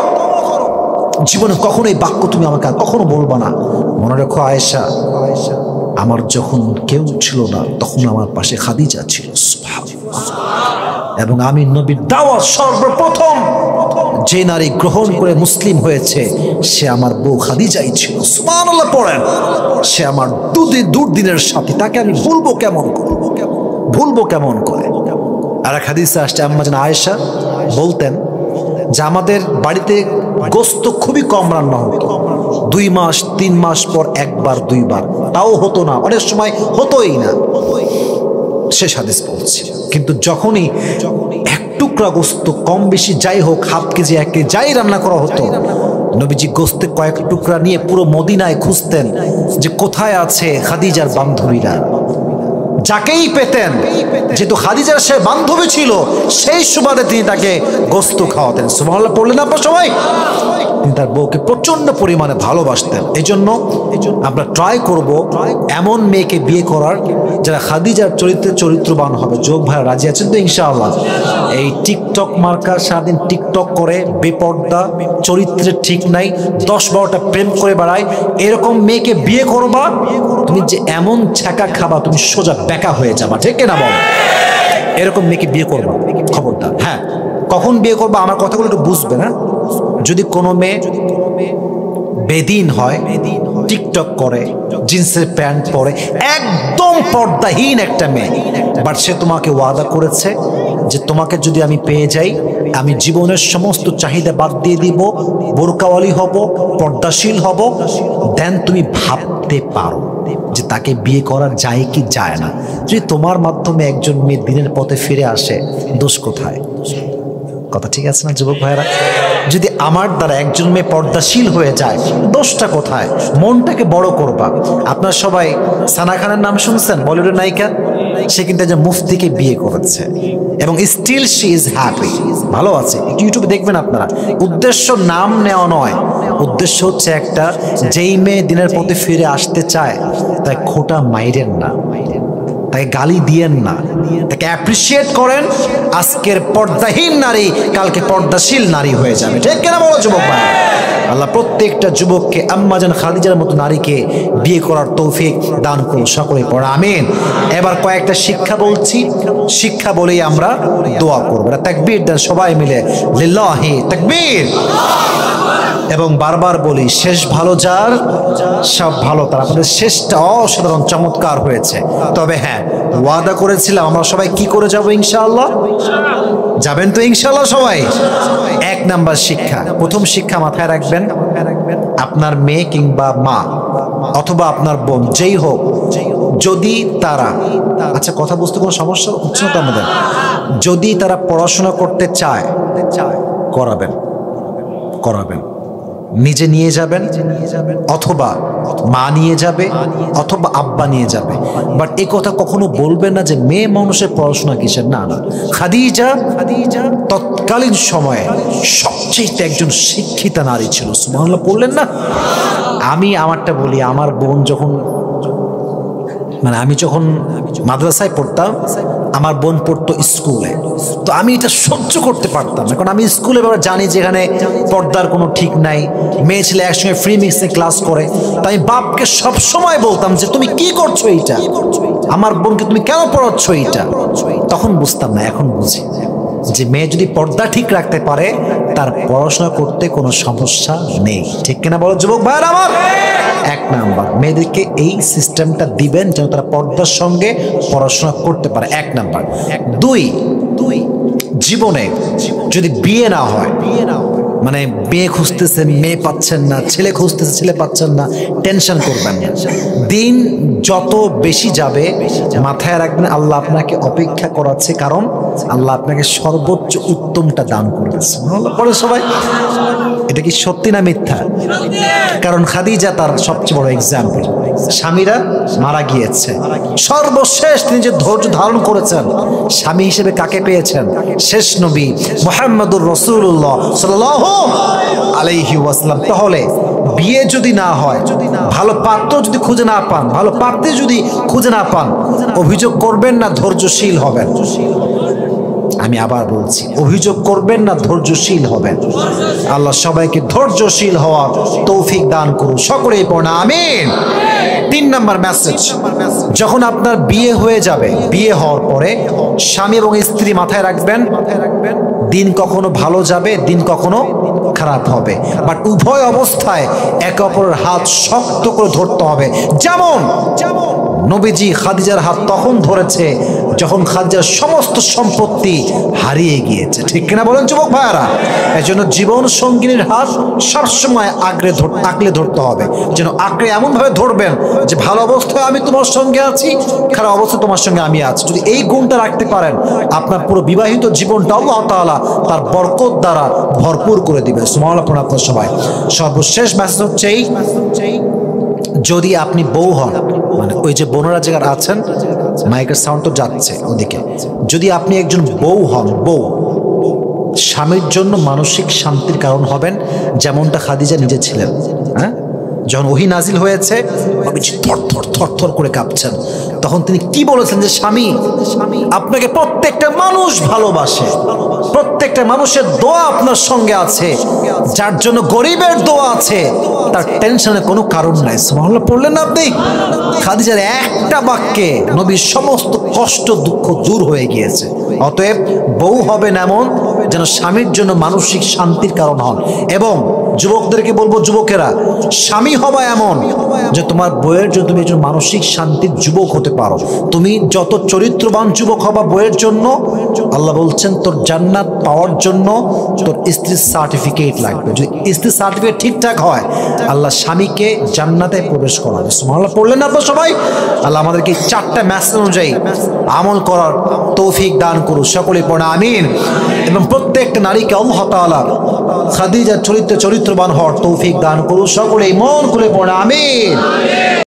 জীবনে কখনো এই বাক্য তুমি আমাকে কখনো বলবা না। মনে রাখো আয়েশা, আমার যখন কেউ ছিল না তখন আমার পাশে খাদিজা ছিল, এবং আমি নবীর দাওয়াত সর্বপ্রথম যে নারী গ্রহণ করে মুসলিম হয়েছে সে আমার বউ খাদিজাই ছিল। সুবহানাল্লাহ পড়েন। সে আমার দুর্দিনের সাথী, তাকে আমি ভুলবো কেমন করে? আর এক হাদিসে আসছে আম্মা জান আয়েশা বলতেন যে আমাদের বাড়িতে গোস্ত খুবই কম রান্না হতো, 2 মাস 3 মাস পর একবার 2 বার, তাও হতো না, অনেক সময় হতোই না। শেষ হাদিস বলছি। কিন্তু যখনই এক টুকরা গোস্ত কম বেশি যাই হোক, হাফ কেজি 1 কেজি যাই রান্না করা হতো, নবীজি গোস্তে কয়েক টুকরা নিয়ে পুরো মদিনায় খুঁজতেন যে কোথায় আছে খাদিজার বান্ধবীরা। যাকেই পেতেন, যেহেতু খাদিজার সে বান্ধবী ছিল, সেই সুবাদে তিনি তাকে গোস্ত খাওয়াতেন। সুবহানাল্লাহ পড়লেন আপনার সবাই? তিনি তার বউকে প্রচন্ড পরিমাণে ভালোবাসতেন। এই জন্য আমরা ট্রাই করব এমন মেয়েকে বিয়ে করার যারা খাদিজার চরিত্রবান হবে। যোগ ভাই রাজি আছেন তো ইনশাআল্লাহ? এই টিকটক মার্কা সারাদিন টিকটক করে, বেপর্দা, চরিত্রে ঠিক নাই, 10-12টা প্রেম করে বেড়ায়, এরকম মেয়েকে বিয়ে করবা, তুমি যে এমন ছ্যাঁকা খাবা তুমি সোজা বেকা হয়ে যাবা। ঠিক না বল? এরকম মেয়েকে বিয়ে করবা, খবরদার। হ্যাঁ, কখন বিয়ে করবা আমার কথাগুলো একটু বুঝবে না। যদি কোনো মেয়ে বেদিন হয়, টিকটক করে, জিন্সের প্যান্ট পরে, একদম পর্দাহীন একটা মেয়ে, বাট সে তোমাকে ওয়াদা করেছে যে তোমাকে যদি আমি পেয়ে যাই আমি জীবনের সমস্ত চাহিদা বাদ দিয়ে দিব, বোরকাওয়ালি হব, পর্দাশীল হব, দেন তুমি ভাবতে পারো যে তাকে বিয়ে করা যায় কি যায় না। যদি তোমার মাধ্যমে একজন মেয়ে দিনের পথে ফিরে আসে, দোষ কোথায়? কথা ঠিক আছে না যুবক ভাইরা? যদি আমার দ্বারা একজন মেয়ে পর্দাশীল হয়ে যায়, দোষটা কোথায়? মনটাকে বড় করবা। আপনারা সবাই সানা খানের নাম শুনছেন, বলিউডের নায়িকা? সে কিন্তু যে মুফতিকে বিয়ে করেছে এবং স্টিল শি ইজ হ্যাপি, ভালো আছে। ইউটিউবে দেখবেন আপনারা। উদ্দেশ্য নাম নেওয়া নয়, উদ্দেশ্য হচ্ছে একটা, যেই মেয়ে দিনের পথে ফিরে আসতে চায় তাই খোটা মাইরেন না, তাকে গালি দিয়েন না, তাকে অ্যাপ্রিসিয়েট করেন। আজকের পর্দাহীন নারী কালকে পর্দাশীল নারী হয়ে যাবে। ঠিক কিনা বলো যুবক ভাই? আল্লাহ প্রত্যেকটা যুবককে আম্মা জান খাদিজার মতো নারীকে বিয়ে করার তৌফিক দান করুন, সকলে পড়া আমিন। এবার কয়েকটা শিক্ষা বলছি, শিক্ষা বলেই আমরা দোয়া করবো। তাকবীর দেন সবাই মিলে, লিল্লাহি তাকবীর। এবং বারবার বলি, শেষ ভালো যার সব ভালো তার। আমাদের শেষটা অসাধারণ চমৎকার হয়েছে। তবে হ্যাঁ, ওয়াদা করেছিলাম আমরা সবাই কি করে যাব ইনশাআল্লাহ? যাবেন তো ইনশাআল্লাহ সবাই? 1 নাম্বার শিক্ষা, প্রথম শিক্ষা মাথায় রাখবেন, আপনার মেয়ে কিংবা মা অথবা আপনার বোন যেই হোক, যদি তারা, আচ্ছা কথা বুঝতে কোনো সমস্যা হচ্ছে না তো আমাদের? যদি তারা পড়াশোনা করতে চায়, করাবেন, নিজে নিয়ে যাবেন, অথবা মা নিয়ে যাবে, অথবা আব্বা নিয়ে যাবে। বাট এই কথা কখনো বলবেন না যে মেয়ে মানুষের পড়াশোনা কিসের। না না, খাদিজা তৎকালীন সময়ে সবচেয়ে একজন শিক্ষিতা নারী ছিল। সুবহানাল্লাহ পড়লেন না? আমি আমারটা বলি, আমার বোন যখন, মানে আমি যখন মাদ্রাসায় পড়তাম, আমার বোন পড়তো স্কুলে, তো আমি এটা সহ্য করতে পারতাম না, কারণ আমি স্কুলে জানি যেখানে পর্দার কোনো ঠিক নাই, মেয়ে ছেলে একসঙ্গে ফ্রি মিক্সে ক্লাস করে। তাই আমি বাপকে সব সময় বলতাম যে তুমি কি করছো এইটা, আমার বোনকে তুমি কেন পড়াচ্ছ এইটা। তখন বুঝতাম না, এখন বুঝি যে মেয়ে যদি পর্দা ঠিক রাখতে পারে তার পড়াশোনা করতে কোনো সমস্যা নেই। ঠিক কিনা বলো যুবক ভাইরা আমার? 1 নাম্বার, মেয়েদেরকে এই সিস্টেমটা দিবেন যেন তারা পর্দার সঙ্গে পড়াশোনা করতে পারে। 1 নাম্বার। 2, জীবনে যদি বিয়ে না হয় মানে মেয়ে খুঁজতেছেন, মেয়ে পাচ্ছেন না, ছেলে খুঁজতেছে, ছেলে পাচ্ছেন না, টেনশন করবেন না। দিন যত বেশি যাবে মাথায় রাখবেন আল্লাহ আপনাকে অপেক্ষা করাচ্ছে, কারণ আল্লাহ আপনাকে সর্বোচ্চ উত্তমটা দান করেছে। পরে সবাই এটা কি সত্যি না মিথ্যা? কারণ খাদিজা তার সবচেয়ে বড় এক্সাম্পল। স্বামীরা মারা গিয়েছে, সর্বশেষ তিনি যে ধৈর্য ধারণ করেছেন, স্বামী হিসেবে কাকে পেয়েছেন? শেষ নবী মুহাম্মদুর রাসূলুল্লাহ সাল্লাল্লাহু আলাইহি ওয়াসাল্লাম। তাহলে বিয়ে যদি না হয়, ভালো পাত্র যদি খুঁজে না পান, ভালো পাত্রী যদি খুঁজে না পান, অভিযোগ করবেন না ধৈর্যশীল হবেন। আমি আবার বলছি, অভিযোগ করবেন না, ধৈর্যশীল হবেন। আল্লাহ সবাইকে ধৈর্যশীল হওয়ার তৌফিক দান করুন, সকলেই পড়ুন আমিন। 3 নম্বর মেসেজ, যখন আপনার বিয়ে হয়ে যাবে, বিয়ে হওয়ার পরে স্বামী এবং স্ত্রী মাথায় রাখবেন, দিন কখনো ভালো যাবে, দিন কখনো খারাপ হবে, বাট উভয় অবস্থায় একে অপরের হাত শক্ত করে ধরতে হবে। যেমন নবীজি খাদিজার হাত তখন ধরেছে যখন খাদিজার সমস্ত সম্পত্তি হারিয়ে গিয়েছে, ঠিক কিনা বলেন যুবক ভাইয়ারা? এই জন্য জীবন সঙ্গিনীর হাত সবসময় আঁকড়ে ধরতে হবে, যেন আঁকড়ে এমনভাবে ধরবেন যে ভালো অবস্থায় আমি তোমার সঙ্গে আছি, খারাপ অবস্থায় তোমার সঙ্গে আমি আছি। যদি এই গুণটা রাখতে পারেন, আপনার পুরো বিবাহিত জীবনটা আল্লাহ তাআলা তার বরকত দ্বারা ভরপুর করে দিবে। সুবহানাল্লাহ। আপনার সবাই, সর্বশেষ মেসেজ হচ্ছে এই, যদি আপনি বউ হন, মানে ওই যে বোনেরা যারা আছেন, মাইকের সাউন্ড তো যাচ্ছে ওদিকে, যদি আপনি একজন বউ হন, বউ স্বামীর জন্য মানসিক শান্তির কারণ হবেন, যেমনটা খাদিজা নিজে ছিলেন। হ্যাঁ, যখন ওহী নাজিল হয়েছে থর করে কাঁপছেন, তখন তিনি কি বলেছেন যে স্বামী, আপনাকে প্রত্যেকটা মানুষ ভালোবাসে, প্রত্যেকটা মানুষের দোয়া আপনার সঙ্গে আছে, যার জন্য গরিবের দোয়া আছে, তার টেনশনের কোনো কারণ নাই। সুবহানাল্লাহ পড়লেন না আপনি? খাদিজার একটা বাক্যে নবীর সমস্ত কষ্ট দুঃখ দূর হয়ে গিয়েছে। অতএব বউ হবেন এমন যেন স্বামীর জন্য মানসিক শান্তির কারণ হন। এবং যুবকদেরকে বলবো, যুবকেরা, স্বামী হবা এমন যে তোমার বউয়ের জন্য তুমি একজন মানসিক শান্তির যুবক হতে পারো। তুমি যত চরিত্রবান যুবক হবা বউয়ের জন্য, আল্লাহ বলছেন তোর জান্নাত পাওয়ার জন্য তোর স্ত্রীর সার্টিফিকেট লাগবে। যদি স্ত্রীর সার্টিফিকেট ঠিকঠাক হয়, আল্লাহ স্বামীকে জান্নাতে প্রবেশ করাবে। সুবহানাল্লাহ পড়লেন না আপনারা সবাই? আল্লাহ আমাদেরকে 4টা মেসেজ অনুযায়ী আমল করার তৌফিক দান করুন, সকলে পড়া আমিন। এবং প্রত্যেকটা নারীকে আল্লাহ তাআলা খাদিজার চরিত্রবান হওয়ার তৌফিক দান করুন, সকলেই মন খুলে পড়া আমিন।